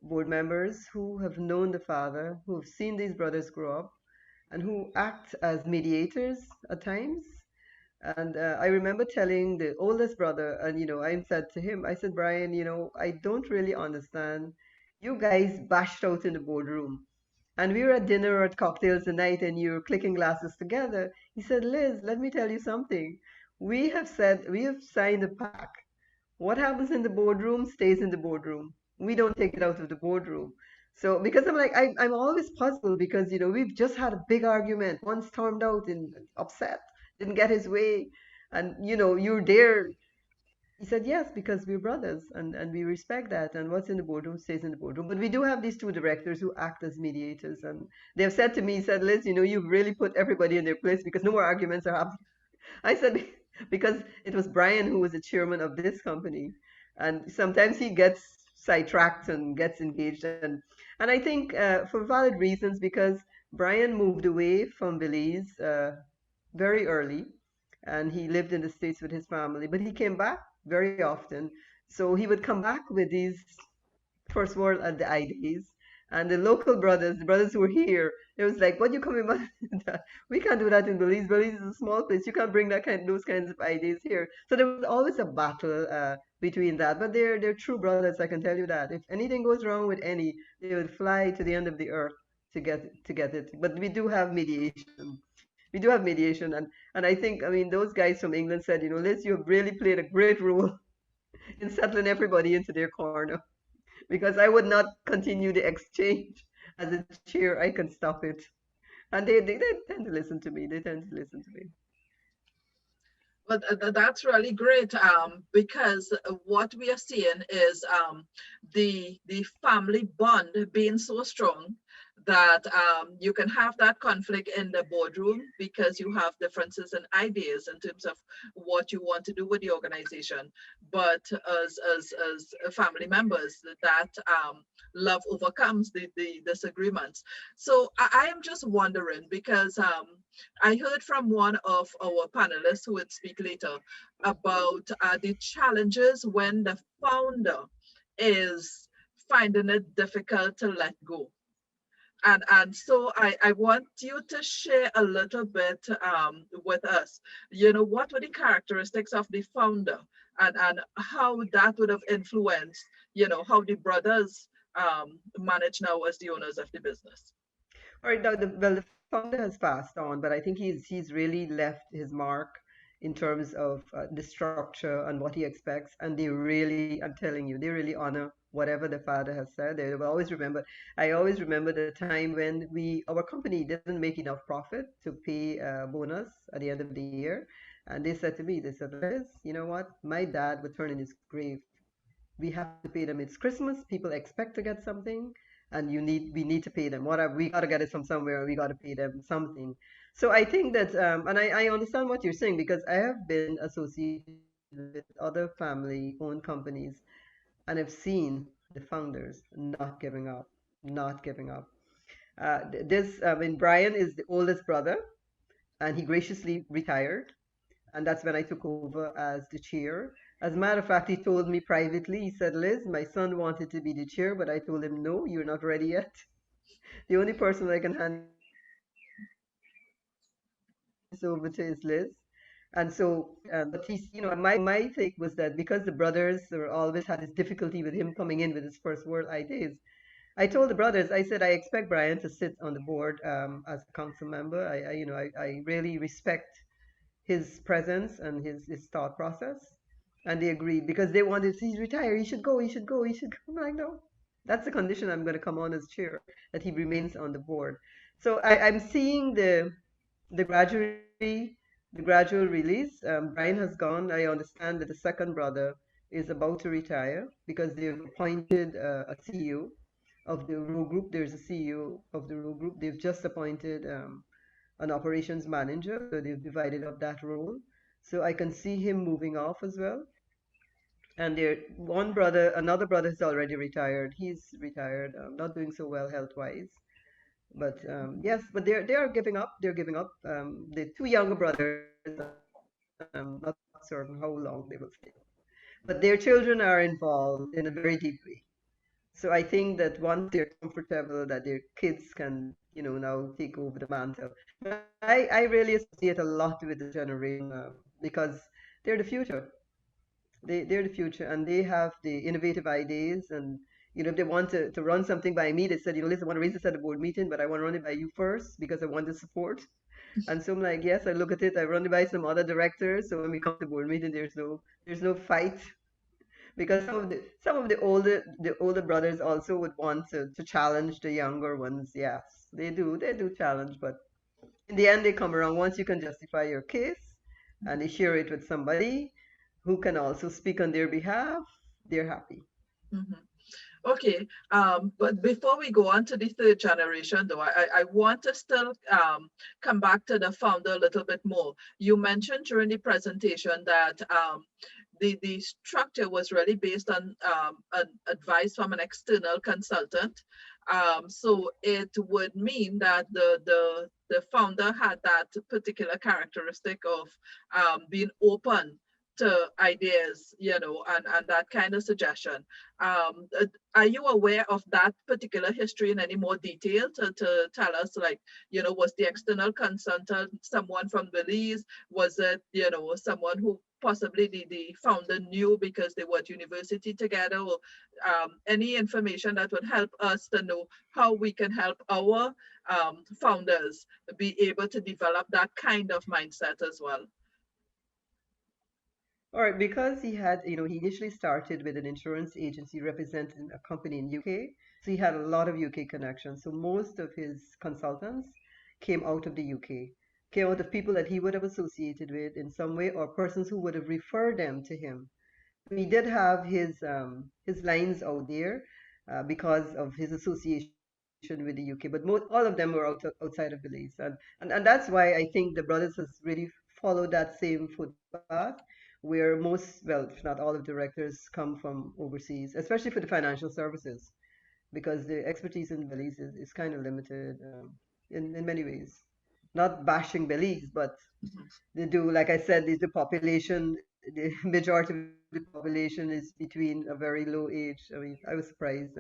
board members who have known the father, who have seen these brothers grow up, and who act as mediators at times. And I remember telling the oldest brother, and I said to him, I said, Brian, I don't really understand. You guys bashed out in the boardroom, and we were at dinner or at cocktails tonight, and you were clicking glasses together. He said, Liz, let me tell you something. We have signed a pact. What happens in the boardroom stays in the boardroom. We don't take it out of the boardroom. So because I'm like I'm always puzzled because we've just had a big argument. One stormed out and upset, didn't get his way, and you're there. He said yes because we're brothers and we respect that. And what's in the boardroom stays in the boardroom. But we do have these two directors who act as mediators, and they've said to me, said Liz, you've really put everybody in their place because no more arguments are happening. I said, because it was Brian who was the chairman of this company, and sometimes he gets sidetracked and gets engaged, and I think for valid reasons because Brian moved away from Belize very early, and he lived in the States with his family, but he came back very often. So he would come back with these first world at the IDs. And the local brothers, the brothers who were here, it was like, what you coming back? We can't do that in Belize. Belize is a small place. You can't bring those kinds of ideas here. So there was always a battle between that. But they're true brothers, I can tell you that. If anything goes wrong with any, they would fly to the end of the earth to get it. But we do have mediation. We do have mediation, and I think, I mean, those guys from England said, Liz, you have really played a great role in settling everybody into their corner because I would not continue the exchange as a chair. I can stop it. And they tend to listen to me. They tend to listen to me. But that's really great because what we are seeing is the family bond being so strong that you can have that conflict in the boardroom because you have differences in ideas in terms of what you want to do with the organization. But as family members, that love overcomes the disagreements. So I am just wondering because I heard from one of our panelists who would speak later about the challenges when the founder is finding it difficult to let go. And so I want you to share a little bit with us, what were the characteristics of the founder and how that would have influenced, how the brothers manage now as the owners of the business. All right, now the founder has passed on, but I think he's really left his mark in terms of the structure and what he expects. And they really, I'm telling you, they really honor whatever the father has said. They will always remember. I always remember the time when our company didn't make enough profit to pay a bonus at the end of the year. And they said to me, they said, Liz, you know what? My dad would turn in his grave. We have to pay them. It's Christmas. People expect to get something, and we need to pay them. Whatever, we got to get it from somewhere. We got to pay them something. So I think that, and I understand what you're saying because I have been associated with other family-owned companies, and I've seen the founders not giving up, not giving up. I mean, Brian is the oldest brother, and he graciously retired, and that's when I took over as the chair. As a matter of fact, he told me privately, he said, Liz, my son wanted to be the chair, but I told him, no, you're not ready yet. The only person I can hand this over to is Liz. And so, but my take was that because the brothers were always had this difficulty with him coming in with his first world ideas, I told the brothers, I said, I expect Brian to sit on the board as a council member. I really respect his presence and his thought process. And they agreed because they wanted, he's retired, he should go, he should go, he should go. I'm like, no, that's the condition I'm going to come on as chair, that he remains on the board. So I'm seeing the gradually the gradual release. Brian has gone. I understand that the second brother is about to retire because they've appointed a CEO of the Roe Group. There's a CEO of the Roe Group. They've just appointed an operations manager, so they've divided up that role. So I can see him moving off as well. And another brother is already retired. He's retired, not doing so well health-wise. But yes, but they are giving up. They're giving up. The two younger brothers, I'm not certain how long they will stay. But their children are involved in a very deep way. So I think that once they're comfortable, that their kids can, now take over the mantle. But I really associate a lot with the generation because they're the future. They're the future, and they have the innovative ideas. And if they want to run something by me, they said, listen, I want to raise this at the board meeting, but I want to run it by you first because I want the support. And so I'm like, yes, I look at it, I run it by some other directors. So when we come to board meeting, there's no fight because some of the older brothers also would want to challenge the younger ones. Yes, they do challenge, but in the end they come around once you can justify your case and they share it with somebody who can also speak on their behalf. They're happy. Mhm. Okay, but before we go on to the third generation, though, I want to still come back to the founder a little bit more. You mentioned during the presentation that the structure was really based on an advice from an external consultant. So it would mean that the founder had that particular characteristic of being open to ideas, and that kind of suggestion. Are you aware of that particular history in any more detail to tell us, like, was the external consultant someone from Belize? Was it, someone who possibly the founder knew because they were at university together, or any information that would help us to know how we can help our founders be able to develop that kind of mindset as well? All right, because he initially started with an insurance agency representing a company in UK, so he had a lot of UK connections. So most of his consultants came out of the UK, came out of people that he would have associated with in some way, or persons who would have referred them to him. So he did have his lines out there because of his association with the UK, but all of them were outside of Belize, and that's why I think the brothers has really followed that same footpath, where most, well, if not all of the directors come from overseas, especially for the financial services, because the expertise in Belize is kind of limited in many ways. Not bashing Belize, but they do, like I said, the population, the majority of the population is between a very low age. I mean, I was surprised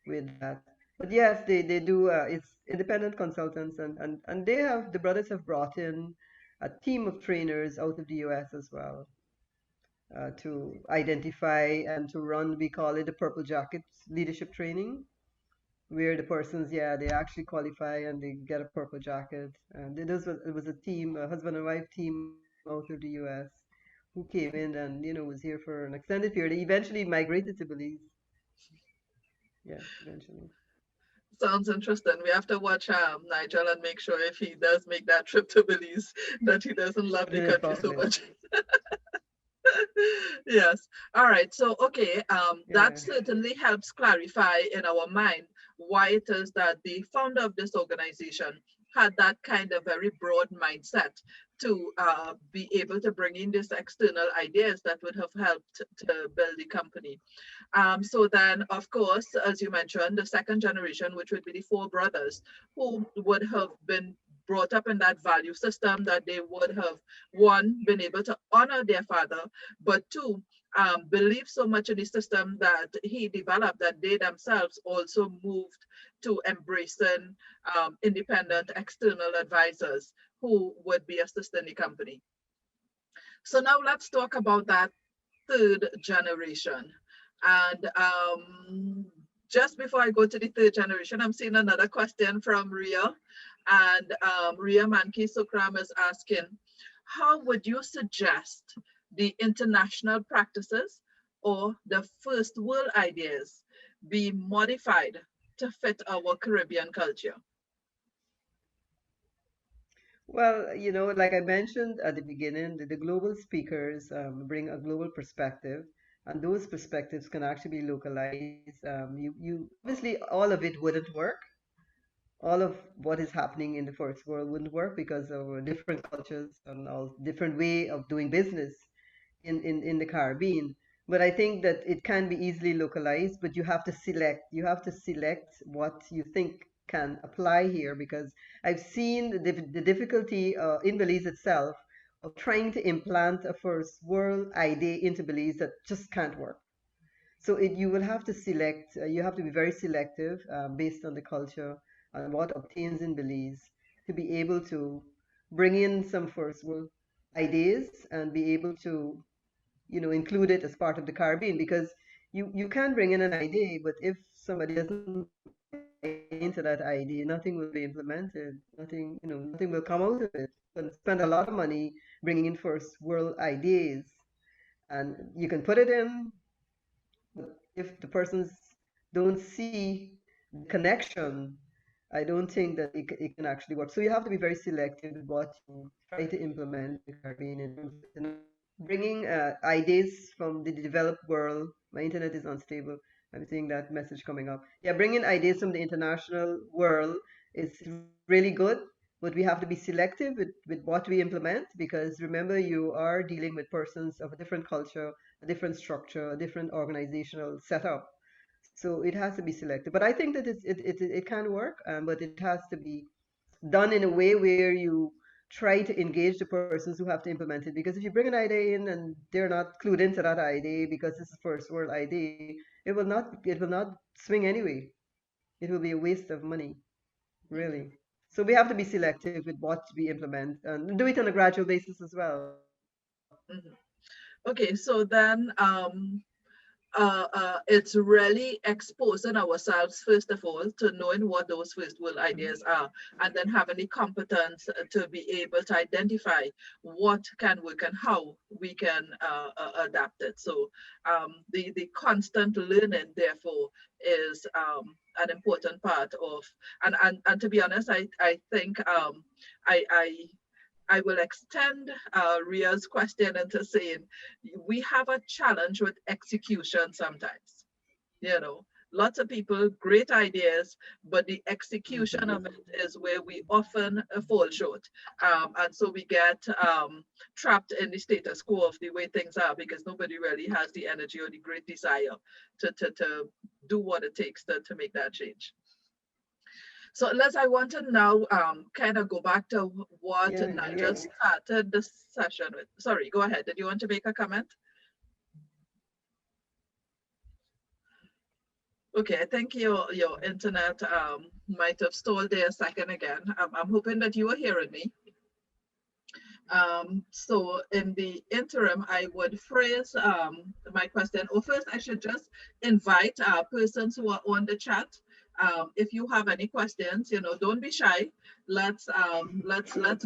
with that. But yes, they do. It's independent consultants, and the brothers have brought in a team of trainers out of the US as well to identify and to run. We call it the Purple Jackets leadership training, where the persons, yeah, they actually qualify and they get a purple jacket. And it was a team, a husband and wife team out of the US who came in and, was here for an extended period. They eventually migrated to Belize. Yeah, eventually. Sounds interesting. We have to watch Nigel and make sure if he does make that trip to Belize that he doesn't love the It is country so possible. much. Yes. All right. So, okay, that Yeah. certainly helps clarify in our mind why it is that the founder of this organization had that kind of very broad mindset to be able to bring in these external ideas that would have helped to build the company. So then, of course, as you mentioned, the second generation, which would be the four brothers, who would have been brought up in that value system, that they would have, one, been able to honor their father, but two, believe so much in the system that he developed that they themselves also moved to embracing independent external advisors who would be assisting the company. So now let's talk about that third generation. And just before I go to the third generation, I'm seeing another question from Ria. And Ria Manki Sukram is asking, how would you suggest the international practices or the first world ideas be modified to fit our Caribbean culture? Well, like I mentioned at the beginning, the global speakers bring a global perspective, and those perspectives can actually be localized. You obviously all of it wouldn't work. All of what is happening in the first world wouldn't work because of different cultures and all different way of doing business in the Caribbean. But I think that it can be easily localized, but you have to select what you think can apply here because I've seen the difficulty in Belize itself of trying to implant a first world idea into Belize that just can't work. So you will have to select, you have to be very selective based on the culture and what obtains in Belize to be able to bring in some first world ideas and be able to, include it as part of the Caribbean because you can bring in an idea, but if somebody doesn't buy into that idea, nothing will be implemented. Nothing will come out of it. You can spend a lot of money bringing in first world ideas, and you can put it in, but if the persons don't see the connection, I don't think that it can actually work. So you have to be very selective with what you try to implement in the Caribbean in terms of bringing ideas from the developed world. My internet is unstable. I'm seeing that message coming up. Yeah, bringing ideas from the international world is really good, but we have to be selective with what we implement because remember, you are dealing with persons of a different culture, a different structure, a different organizational setup. So it has to be selective. But I think that it can work, but it has to be done in a way where you try to engage the persons who have to implement it. Because if you bring an idea in and they're not clued into that idea because this is first world idea, it will not swing anyway. It will be a waste of money, Mhm, really. So we have to be selective with what we implement and do it on a gradual basis as well. mhm. Okay, so then it's really exposing ourselves first of all to knowing what those first world ideas are, and then having the competence to be able to identify what can work and how we can adapt it. So the constant learning therefore is an important part of, and to be honest, I think I I will extend Ria's question into saying we have a challenge with execution sometimes. You know, lots of people, great ideas, but the execution of it is where we often fall short. And so we get trapped in the status quo of the way things are because nobody really has the energy or the great desire to do what it takes to make that change. So Les, I want to now kind of go back to what Yeah, Nigel yeah. started the session with. Sorry, go ahead. Did you want to make a comment? Okay, I think your internet might have stalled there a second again. I'm hoping that you are hearing me. So in the interim, I would phrase my question. Or first, I should just invite persons who are on the chat If you have any questions, don't be shy. Let's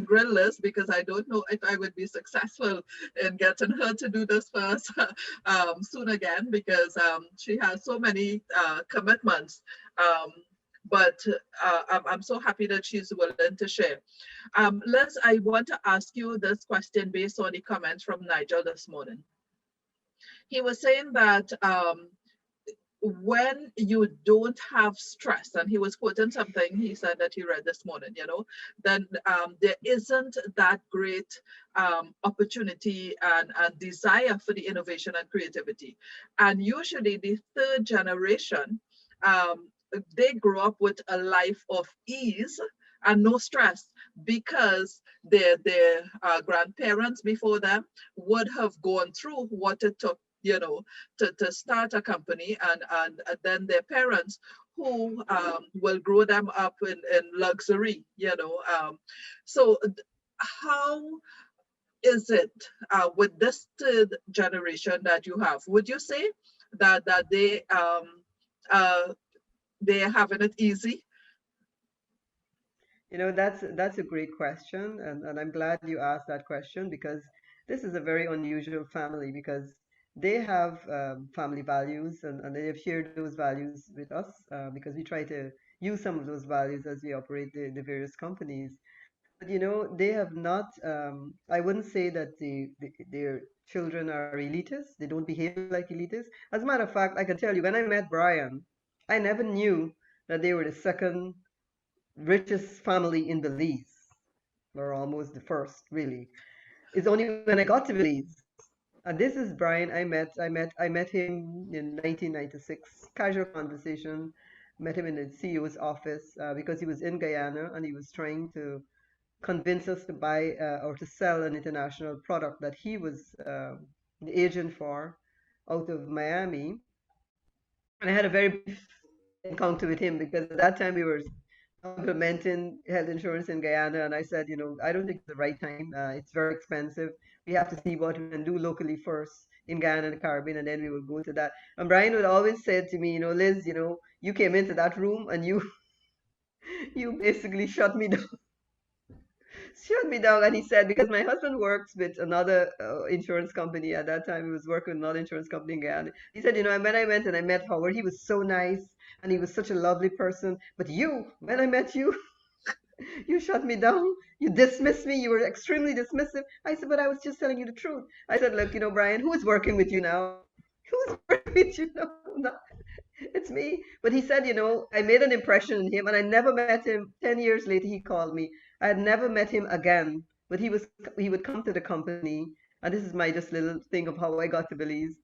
grill this, because I don't know if I would be successful in getting her to do this first soon again, because she has so many commitments. Um, but I'm so happy that she's willing to share. Liz, I want to ask you this question based on the comments from Nigel this morning. He was saying that when you don't have stress, and he was quoting something he said that he read this morning, then there isn't that great opportunity and desire for the innovation and creativity. And usually the third generation, they grow up with a life of ease and no stress, because their grandparents before them would have gone through what it took, to start a company, and then their parents who will grow them up in luxury. So how is it with this third generation that you have? Would you say that uh, they're having it easy? That's a great question, and I'm glad you asked that question because this is a very unusual family because they have family values and they have shared those values with us because we try to use some of those values as we operate the various companies. But they have not. I wouldn't say that their children are elitists. They don't behave like elitists. As a matter of fact, I can tell you when I met Brian, I never knew that they were the second richest family in Belize, or almost the first, really. It's only when I got to Belize. And this is Brian. I met him in 1996. Casual conversation. Met him in the CEO's office because he was in Guyana and he was trying to convince us to buy or to sell an international product that he was the agent for out of Miami. And I had a very brief encounter with him because at that time we were implementing health insurance in Guyana, and I said, I don't think it's the right time. It's very expensive. We have to see what we can do locally first in Guyana and the Caribbean, and then we will go to that. And Brian would always say to me, Liz, you came into that room and you you basically shut me down. And he said, because my husband works with another insurance company at that time, he was working with another insurance company in Guyana. He said, and when I went and I met Howard, he was so nice and he was such a lovely person. But when I met you, you shut me down. You dismissed me. You were extremely dismissive. I said, but I was just telling you the truth. I said, look, Brian, who is working with you now? Who's working with you now? It's me. But he said, I made an impression on him and I never met him. 10 years later, he called me. I had never met him again, but he would come to the company. And this is my just little thing of how I got to Belize.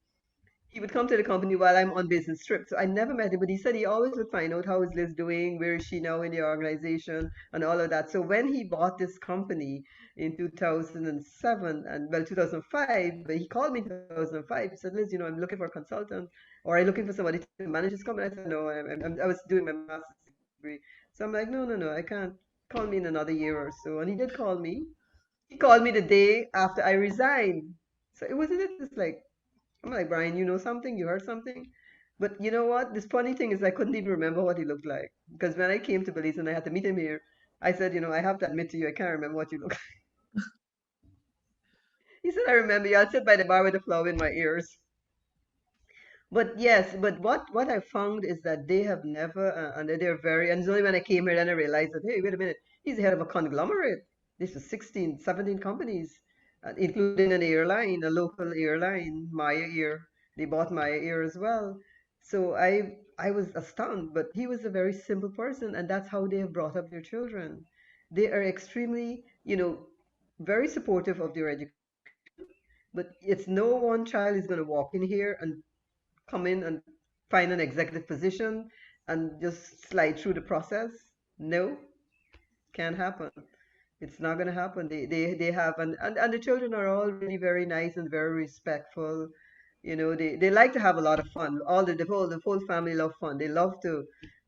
He would come to the company while I'm on business trip. So I never met him, but he said he always would find out how is Liz doing, where is she now in the organization, and all of that. So when he bought this company in 2007, and well, 2005, but he called me in 2005. He said, Liz, I'm looking for a consultant, or I'm looking for somebody to manage this company. I said, no, I was doing my master's degree. So I'm like, no, no, no, I can't. Call me in another year or so. And he did call me. He called me the day after I resigned. So it wasn't it just like I'm like, Brian, you know something? You heard something? But you know what? This funny thing is I couldn't even remember what he looked like. Because when I came to Belize and I had to meet him here, I said, I have to admit to you, I can't remember what you look like. He said, I remember you. I'll sit by the bar with a flower in my ears. But yes, but what I found is that they have never, and they're very, and it's only when I came here then I realized that, hey, wait a minute, he's the head of a conglomerate. This is 16, 17 companies, including an airline, a local airline, Maya Air. They bought Maya Air as well. So I was astounded, but he was a very simple person, and that's how they have brought up their children. They are extremely, very supportive of their education, but it's no one child is going to walk in here and come in and find an executive position and just slide through the process. No, can't happen. It's not going to happen. They have, and the children are all really very nice and very respectful. They like to have a lot of fun. The whole family love fun. They love to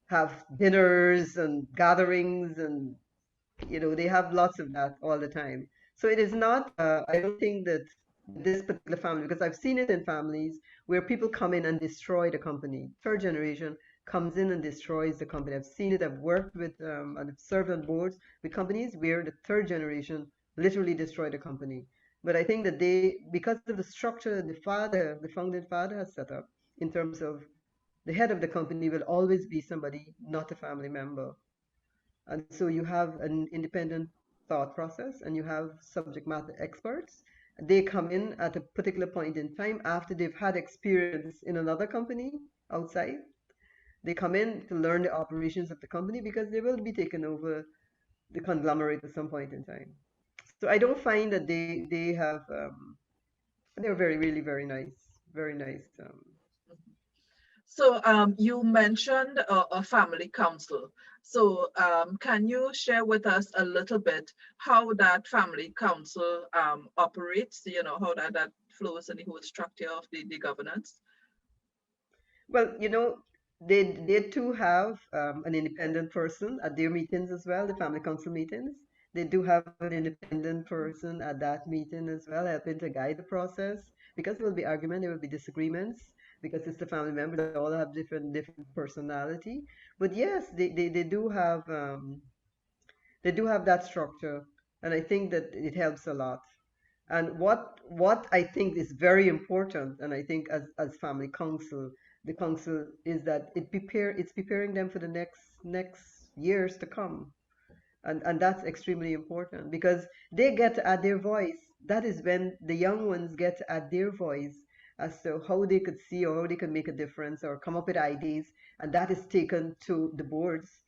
have dinners and gatherings and they have lots of that all the time. So it is not, I don't think that this particular family, because I've seen it in families where people come in and destroy the company. Third generation, comes in and destroys the company. I've seen it. I've worked with and I've served on boards with companies where the third generation literally destroyed the company. But I think that they, because of the structure that the founding father has set up, in terms of the head of the company will always be somebody not a family member. And so you have an independent thought process and you have subject matter experts. They come in at a particular point in time after they've had experience in another company outside. They come in to learn the operations of the company because they will be taking over the conglomerate at some point in time. So I don't find that they have they're very really very nice, very nice. So you mentioned a family council. So can you share with us a little bit how that family council operates? You know, how that flows in the whole structure of the governance? Well, they too have an independent person at their meetings as well, the family council meetings. They do have an independent person at that meeting as well, helping to guide the process. Because there will be argument, there will be disagreements, because it's the family members that all have different personality. But yes, they do have that structure, and I think that it helps a lot. And what I think is very important, and I think as family council, the council is that it's preparing them for the next years to come, and that's extremely important because they get to add their voice. That is when the young ones get to add their voice as to how they could see or how they could make a difference or come up with ideas, and that is taken to the boards,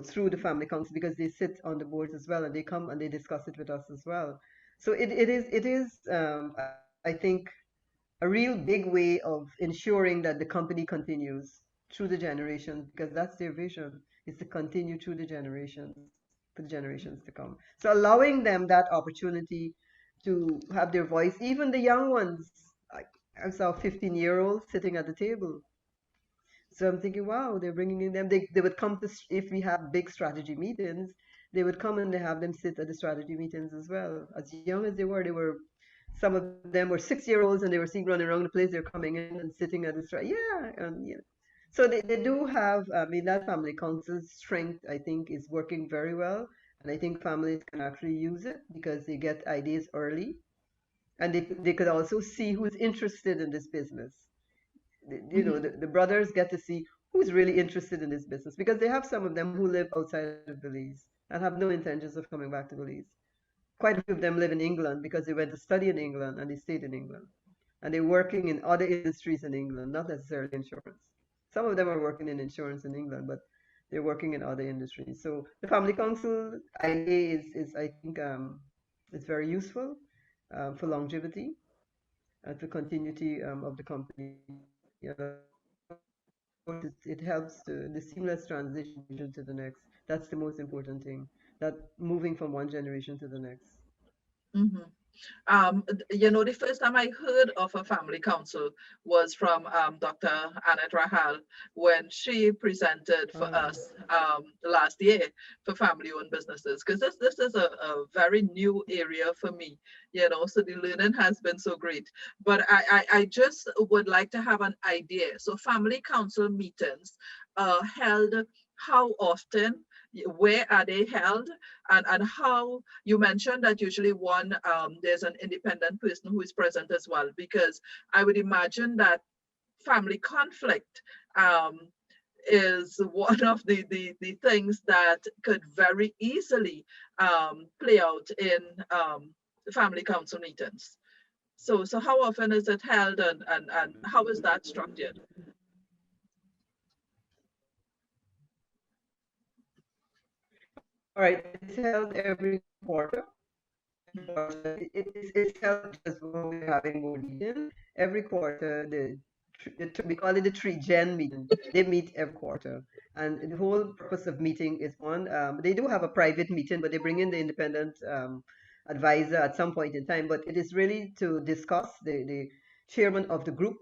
through the family council because they sit on the boards as well and they come and they discuss it with us as well. So I think, a real big way of ensuring that the company continues through the generations because that's their vision is to continue through the generations for the generations to come. So allowing them that opportunity to have their voice, even the young ones. I saw a 15-year-old sitting at the table. So I'm thinking, wow, they're bringing in them. They would come to, if we have big strategy meetings, they would come and they have them sit at the strategy meetings as well. As young as they were, some of them were 6-year-olds and they were seen running around the place. They're coming in and sitting at the strategy. Yeah, so they do have, I mean, that family council's strength, I think, is working very well. And I think families can actually use it because they get ideas early and they could also see who's interested in this business. The brothers get to see who's really interested in this business because they have some of them who live outside of Belize and have no intentions of coming back to Belize. Quite a few of them live in England because they went to study in England and they stayed in England. And they're working in other industries in England, not necessarily insurance. Some of them are working in insurance in England, but they're working in other industries. So the family council idea is I think, is very useful for longevity and for continuity of the company. And of course, it helps the seamless transition to the next. That's the most important thing. That moving from one generation to the next. Mm-hmm. You know, the first time I heard of a family council was from Dr. Annette Rahal when she presented for Uh, us last year for family-owned businesses. Because this is a very new area for me, you know, so the learning has been so great. But I just would like to have an idea. So family council meetings held how often? Where are they held? And how you mentioned that usually one there's an independent person who is present as well, because I would imagine that family conflict um, is one of the things that could very easily play out in family council meetings. So how often is it held, and how is that structured? all right, it's held every quarter. Every quarter, it's held just when we're having board meetings. Every quarter, we call it the three gen meeting. They meet every quarter, and the whole purpose of meeting is one. They do have a private meeting, but they bring in the independent advisor at some point in time. But it is really to discuss the chairman of the group,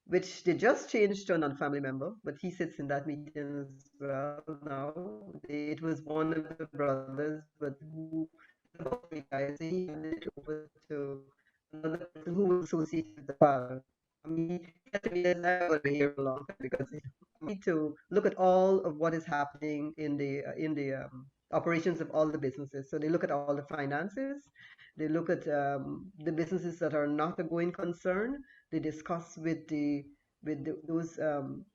which they just changed to a non-family member, but he sits in that meeting as well now. It was one of the brothers, but who about three guys, he handed it over to another person who was associated with the father. I mean, he said to me, "Liz, I'm going to be here for a long time because we need to look at all of what is happening in the operations of all the businesses. So they look at all the finances, they look at the businesses that are not a going concern. They discuss with those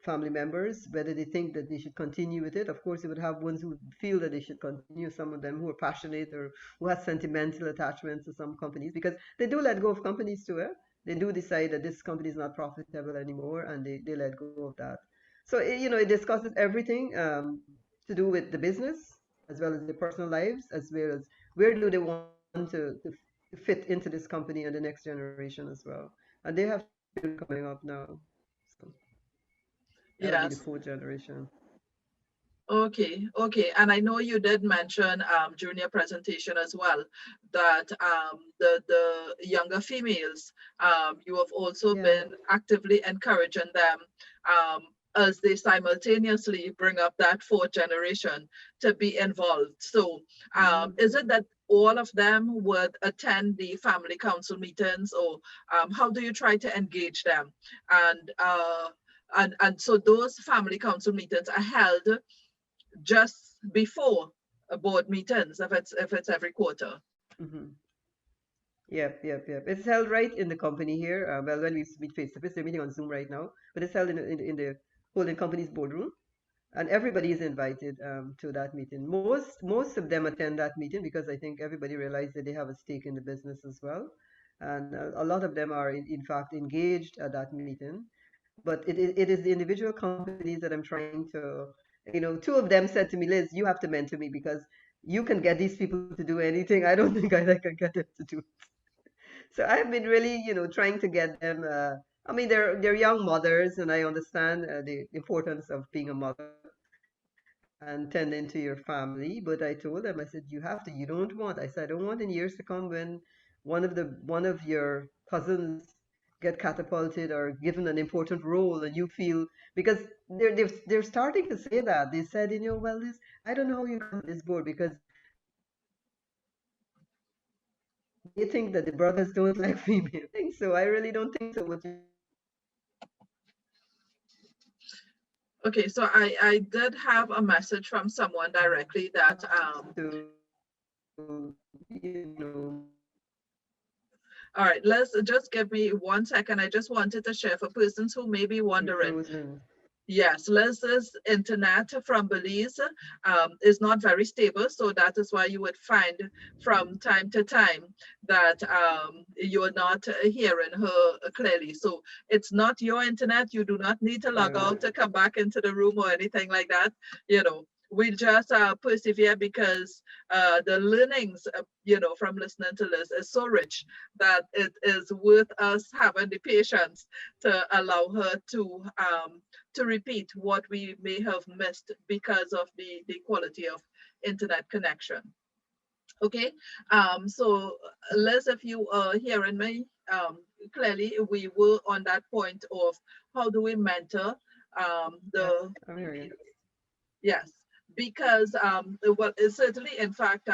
family members whether they think that they should continue with it. Of course, they would have ones who feel that they should continue. Some of them who are passionate or who have sentimental attachments to some companies because they do let go of companies too. They do decide that this company is not profitable anymore and they let go of that. So, it discusses everything to do with the business as well as their personal lives, as well as where do they want to fit into this company and the next generation as well. And they have children coming up now. So that would be the Yes. fourth generation. Okay, okay. And I know you did mention during your presentation as well that the younger females, you have also Yeah. been actively encouraging them um, as they simultaneously bring up that fourth generation to be involved. So Hmm. is it that all of them would attend the family council meetings, or how do you try to engage them? And and so those family council meetings are held just before a board meetings if it's every quarter. Hmm. Yep. It's held right in the company here. Well, when we meet face to face, they're meeting on Zoom right now, but it's held in the holding company's boardroom. And everybody is invited to that meeting. Most of them attend that meeting because I think everybody realizes that they have a stake in the business as well, and a lot of them are in fact engaged at that meeting. But it is the individual companies that I'm trying to, two of them said to me, Liz, you have to mentor me because you can get these people to do anything. I don't think I can get them to do. So I've been really, trying to get them. I mean, they're young mothers, and I understand the importance of being a mother and tending to your family. But I told them, I said, you have to. You don't want. I said, I don't want in years to come when one of your cousins get catapulted or given an important role, and you feel because they're starting to say that they said, well, this I don't know how you come to this board because they think that the brothers don't like female things. So I really don't think so. What you Okay, so I did have a message from someone directly that to all right, let's just give me 1 second. I just wanted to share for persons who may be you're wondering. frozen. Yes, Liz's internet from Belize is not very stable, so that is why you would find from time to time that you're not hearing her clearly. So it's not your internet. You do not need to log Yeah. out to come back into the room or anything like that. We just persevere because the learnings, from listening to Liz is so rich that it is worth us having the patience to allow her to repeat what we may have missed because of the quality of internet connection. Okay, so Liz, if you are hearing me clearly, we were on that point of how do we mentor Yes, the I'm hearing you. females. Yes, because well, it's certainly, in fact,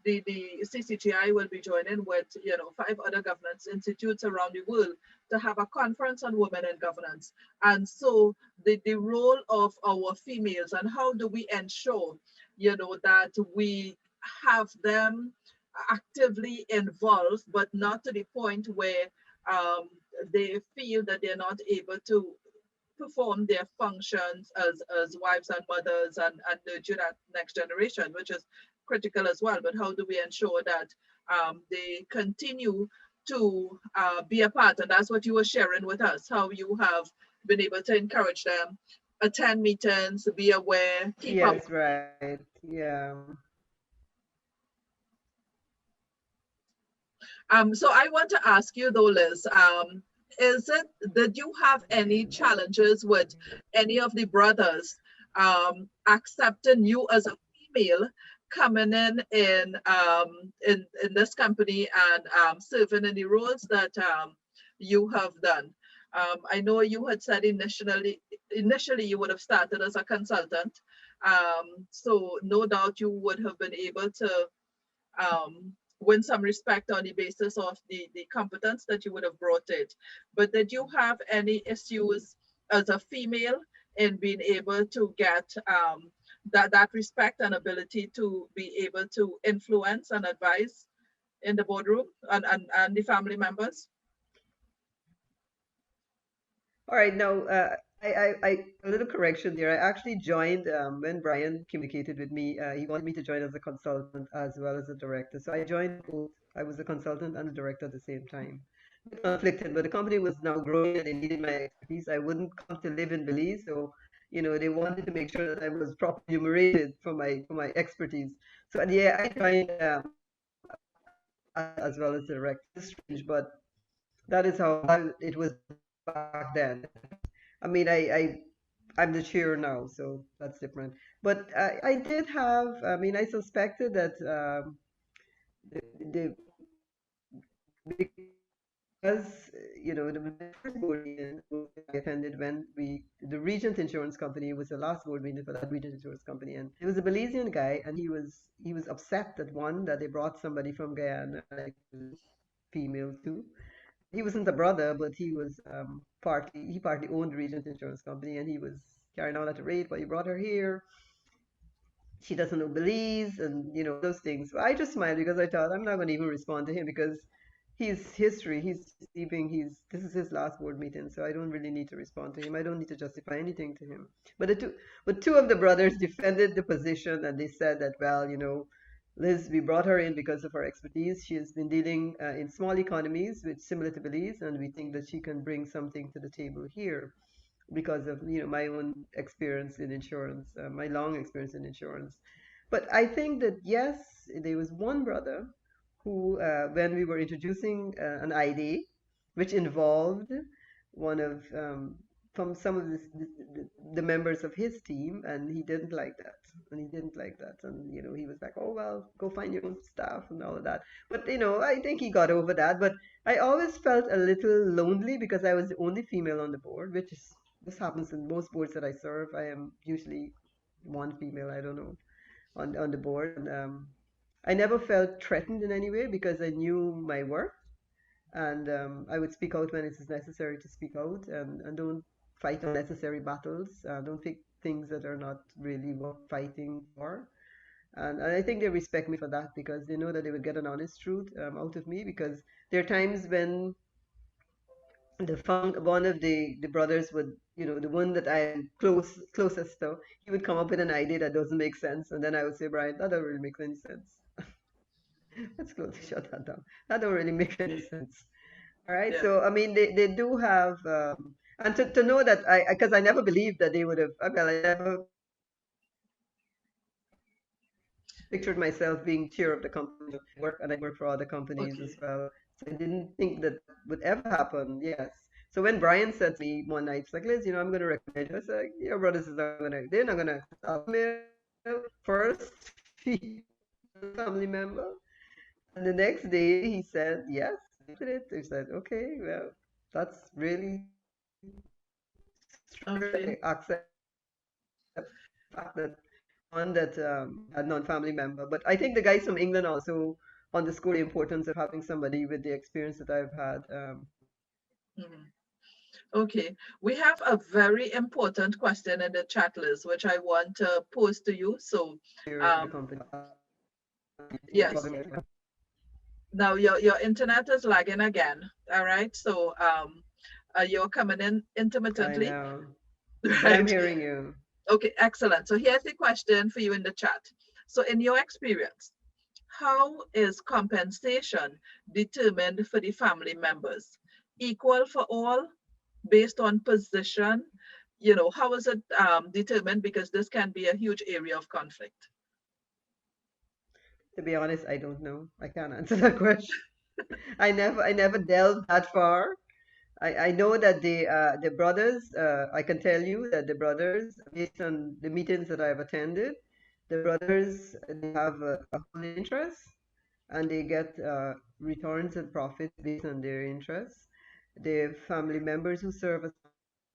the CCGI will be joining with 5 other governance institutes around the world to have a conference on women in governance. And so the role of our females and how do we ensure that we have them actively involved, but not to the point where um, they feel that they're not able to perform their functions as wives and mothers and nurture that next generation, which is critical as well. But how do we ensure that they continue to be a part? And that's what you were sharing with us, how you have been able to encourage them, attend meetings, be aware, keep up. Yes, right. Yeah. So I want to ask you though, Liz, did you have any challenges with any of the brothers accepting you as a female coming in this company and serving in the roles that you have done? I know you had said initially you would have started as a consultant. So no doubt you would have been able to win some respect on the basis of the competence that you would have brought it. But did you have any issues as a female in being able to get that respect and ability to be able to influence and advise in the boardroom and the family members? All right, now a little correction there. I actually joined when Brian communicated with me. He wanted me to join as a consultant as well as a director. So I joined both. I was a consultant and a director at the same time. Conflicted, but the company was now growing and they needed my expertise. I wouldn't come to live in Belize, so they wanted to make sure that I was properly remunerated for my expertise. So yeah, I joined as well as the director. It's strange, but that is how it was back then. I mean, I'm the chair now, so that's different. But I did have, I mean, I suspected that the because the first board meeting I attended when the Regent Insurance Company was the last board meeting for that Regent Insurance Company, and there was a Belizean guy, and he was upset that that they brought somebody from Guyana, like female too. He wasn't a brother, but he partly owned the Regent Insurance Company, and he was carrying on at a rate, but he brought her here. She doesn't know Belize and those things. So I just smiled because I thought I'm not going to even respond to him because he's history. He's leaving. This is his last board meeting, so I don't really need to respond to him. I don't need to justify anything to him. But two of the brothers defended the position and they said that, well, Liz, we brought her in because of her expertise. She has been dealing in small economies, which similar to Belize, and we think that she can bring something to the table here because of my own experience in insurance, my long experience in insurance. But I think that yes, there was one brother who, when we were introducing an ID, which involved one of from some of the members of his team, and he didn't like that, and he was like, "Oh well, go find your own staff and all of that." But I think he got over that. But I always felt a little lonely because I was the only female on the board, which is this happens in most boards that I serve. I am usually one female. I don't know on the board. And, I never felt threatened in any way because I knew my worth, and I would speak out when it is necessary to speak out, and don't fight unnecessary battles. Don't pick things that are not really worth fighting for. And I think they respect me for that because they know that they will get an honest truth out of me. Because there are times when one of the brothers would, the one that I am closest to, he would come up with an idea that doesn't make sense, and then I would say, Brian, that doesn't really make any sense. Let's close shut that down. That don't really make any sense. All right. Yeah. So I mean, they do have, and to know that because I never believed that they would have. Well, I never pictured myself being chair of the company. And I work for other companies as Okay. well. So I didn't think that would ever happen. Yes. So when Brian said to me one night, he's like, Liz, I'm going to recommend you. I said, your brothers is not going to, they're not going to first family member. And the next day he said, yes, I did it. He said, okay, well, that's really Okay. accept the fact that one that a non-family member. But I think the guys from England also underscore the importance of having somebody with the experience that I've had Mhm. Okay, we have a very important question in the chat list, which I want to pose to you. So, here in the um, company. No yes, problem. now your internet is lagging again. All right, so you're coming in I intermittently, know, but I'm right? hearing you. Okay, excellent. So here's the question for you in the chat. So, in your experience, how is compensation determined for the family members? Equal for all based on position? How is it determined? Because this can be a huge area of conflict. To be honest, I don't know. I can't answer that question. I never delved that far. I know that the brothers, I can tell you that the brothers, based on the meetings that I've attended, the brothers they have a whole interest and they get returns and profits based on their interests. The family members who serve as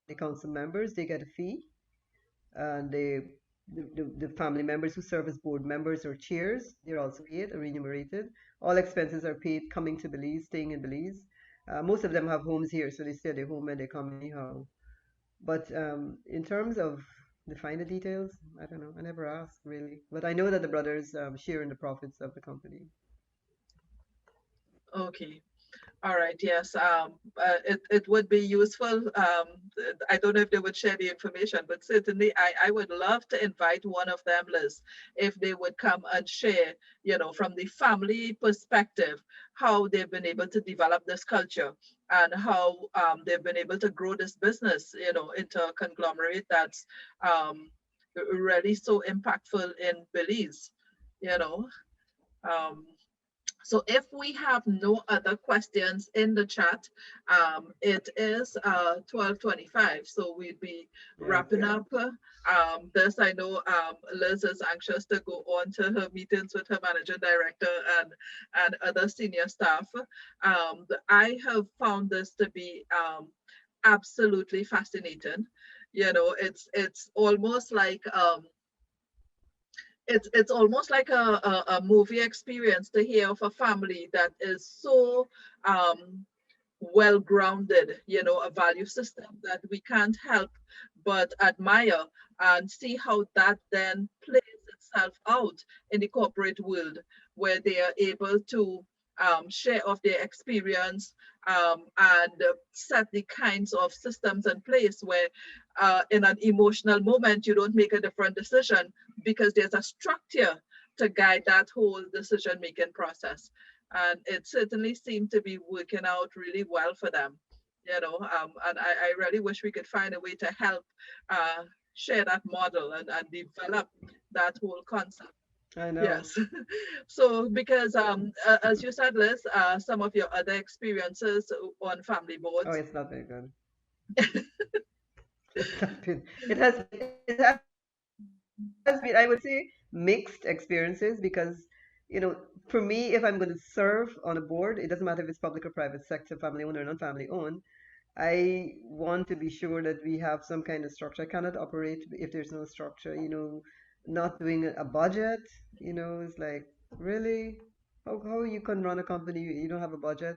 the council members, they get a fee and the family members who serve as board members or chairs, they're also paid or remunerated. All expenses are paid coming to Belize, staying in Belize. Most of them have homes here, so they stay at their home and they come anyhow. But in terms of the finer details, I don't know. I never asked really. But I know that the brothers share in the profits of the company. Okay. All right, yes. It would be useful. I don't know if they would share the information, but certainly I would love to invite one of them, Liz, if they would come and share, from the family perspective, how they've been able to develop this culture and how they've been able to grow this business, into a conglomerate that's um, really so impactful in Belize, you know. Um, so if we have no other questions in the chat, it is 12:25, so we'd be Yes. wrapping up. This I know Liz is anxious to go on to her meetings with her managing director and other senior staff. I have found this to be absolutely fascinating. It's almost like it's almost like a movie experience to hear of a family that is so um, well grounded, a value system that we can't help but admire and see how that then plays itself out in the corporate world where they are able to share of their experience and set the kinds of systems in place where in an emotional moment you don't make a different decision because there's a structure to guide that whole decision making process, and it certainly seemed to be working out really well for them. And I really wish we could find a way to help uh, share that model and develop that whole concept. I know. Yes. So because as you said, Liz, some of your other experiences on family Oh, boards. it's not very good. It's not been. It has been, I would say, mixed experiences because, you know, for me, if I'm going to serve on a board, it doesn't matter if it's public or private sector, family owned or non-family owned. I want to be sure that we have some kind of structure. I cannot operate if there's no structure, not doing a budget, it's like, really? How you can run a company, you don't have a budget,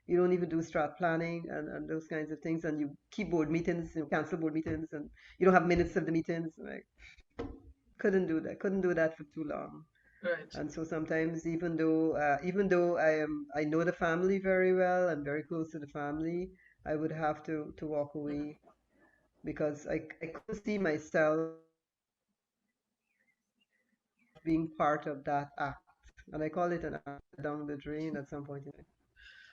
you don't even do strat planning and those kinds of things, and you keep board meetings, cancel board meetings, and you don't have minutes of the meetings. Like, couldn't do that for too long. Right. And so sometimes, even though I know the family very well, I'm very close to the family, I would have to walk away because I couldn't see myself being part of that act. And I call it an act down the drain at some point in time.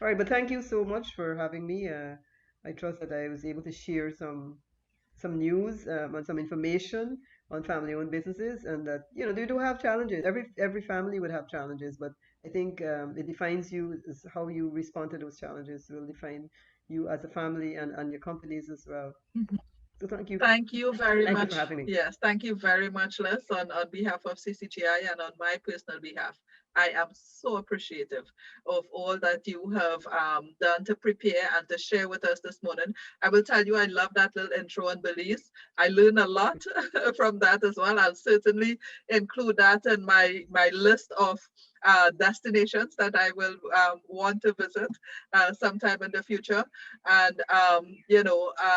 All right, but thank you so much for having me. I trust that I was able to share some news and some information on family-owned businesses, and that they do have challenges. Every family would have challenges, but I think it defines you is how you respond to those challenges will define you as a family and your companies as well. So thank you, Thank you very thank you for much. having me. Yes, thank you very much, Les, on behalf of CCGI and on my personal behalf. I am so appreciative of all that you have done to prepare and to share with us this morning. I will tell you, I love that little intro on Belize. I learned a lot from that as well. I'll certainly include that in my list of destinations that I will want to visit sometime in the future. And,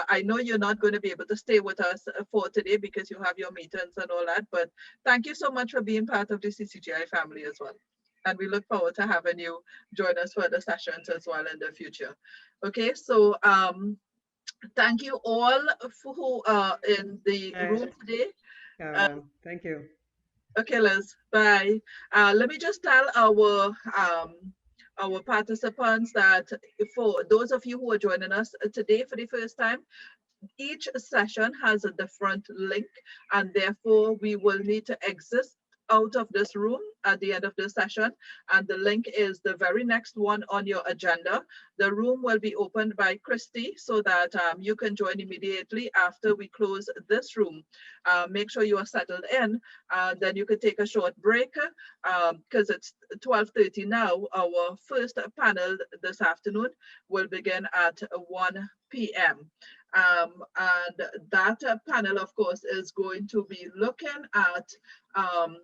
I know you're not going to be able to stay with us for today because you have your meetings and all that, but thank you so much for being part of the CCGI family as well. And we look forward to having you join us for the sessions as well in the future. Okay, so thank you all who are in the Thanks, room today. Uh, Caroline. Thank you. okay, Liz, bye. Let me just tell our participants that for those of you who are joining us today for the first time, each session has a different link, and therefore we will need to exist out of this room at the end of the session, and the link is the very next one on your agenda. The room will be opened by Christy so that you can join immediately after we close this room. Make sure you are settled in, then you can take a short break because it's 12:30 now. Our first panel this afternoon will begin at 1 p.m. And that panel, of course, is going to be looking at um,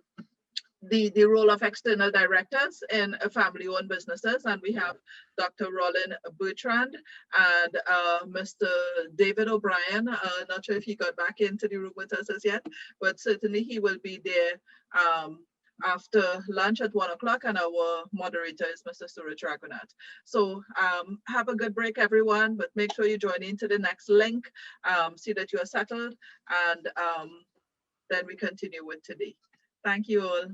the role of external directors in family-owned businesses. And we have Dr. Rollin Bertrand and Mr. David O'Brien. Not sure if he got back into the room with us as yet, but certainly he will be there after lunch at 1 o'clock, and our moderator is Mr. Suraj Raghunath. So have a good break, everyone, but make sure you join into the next link, see that you are settled, and then we continue with today. Thank you all.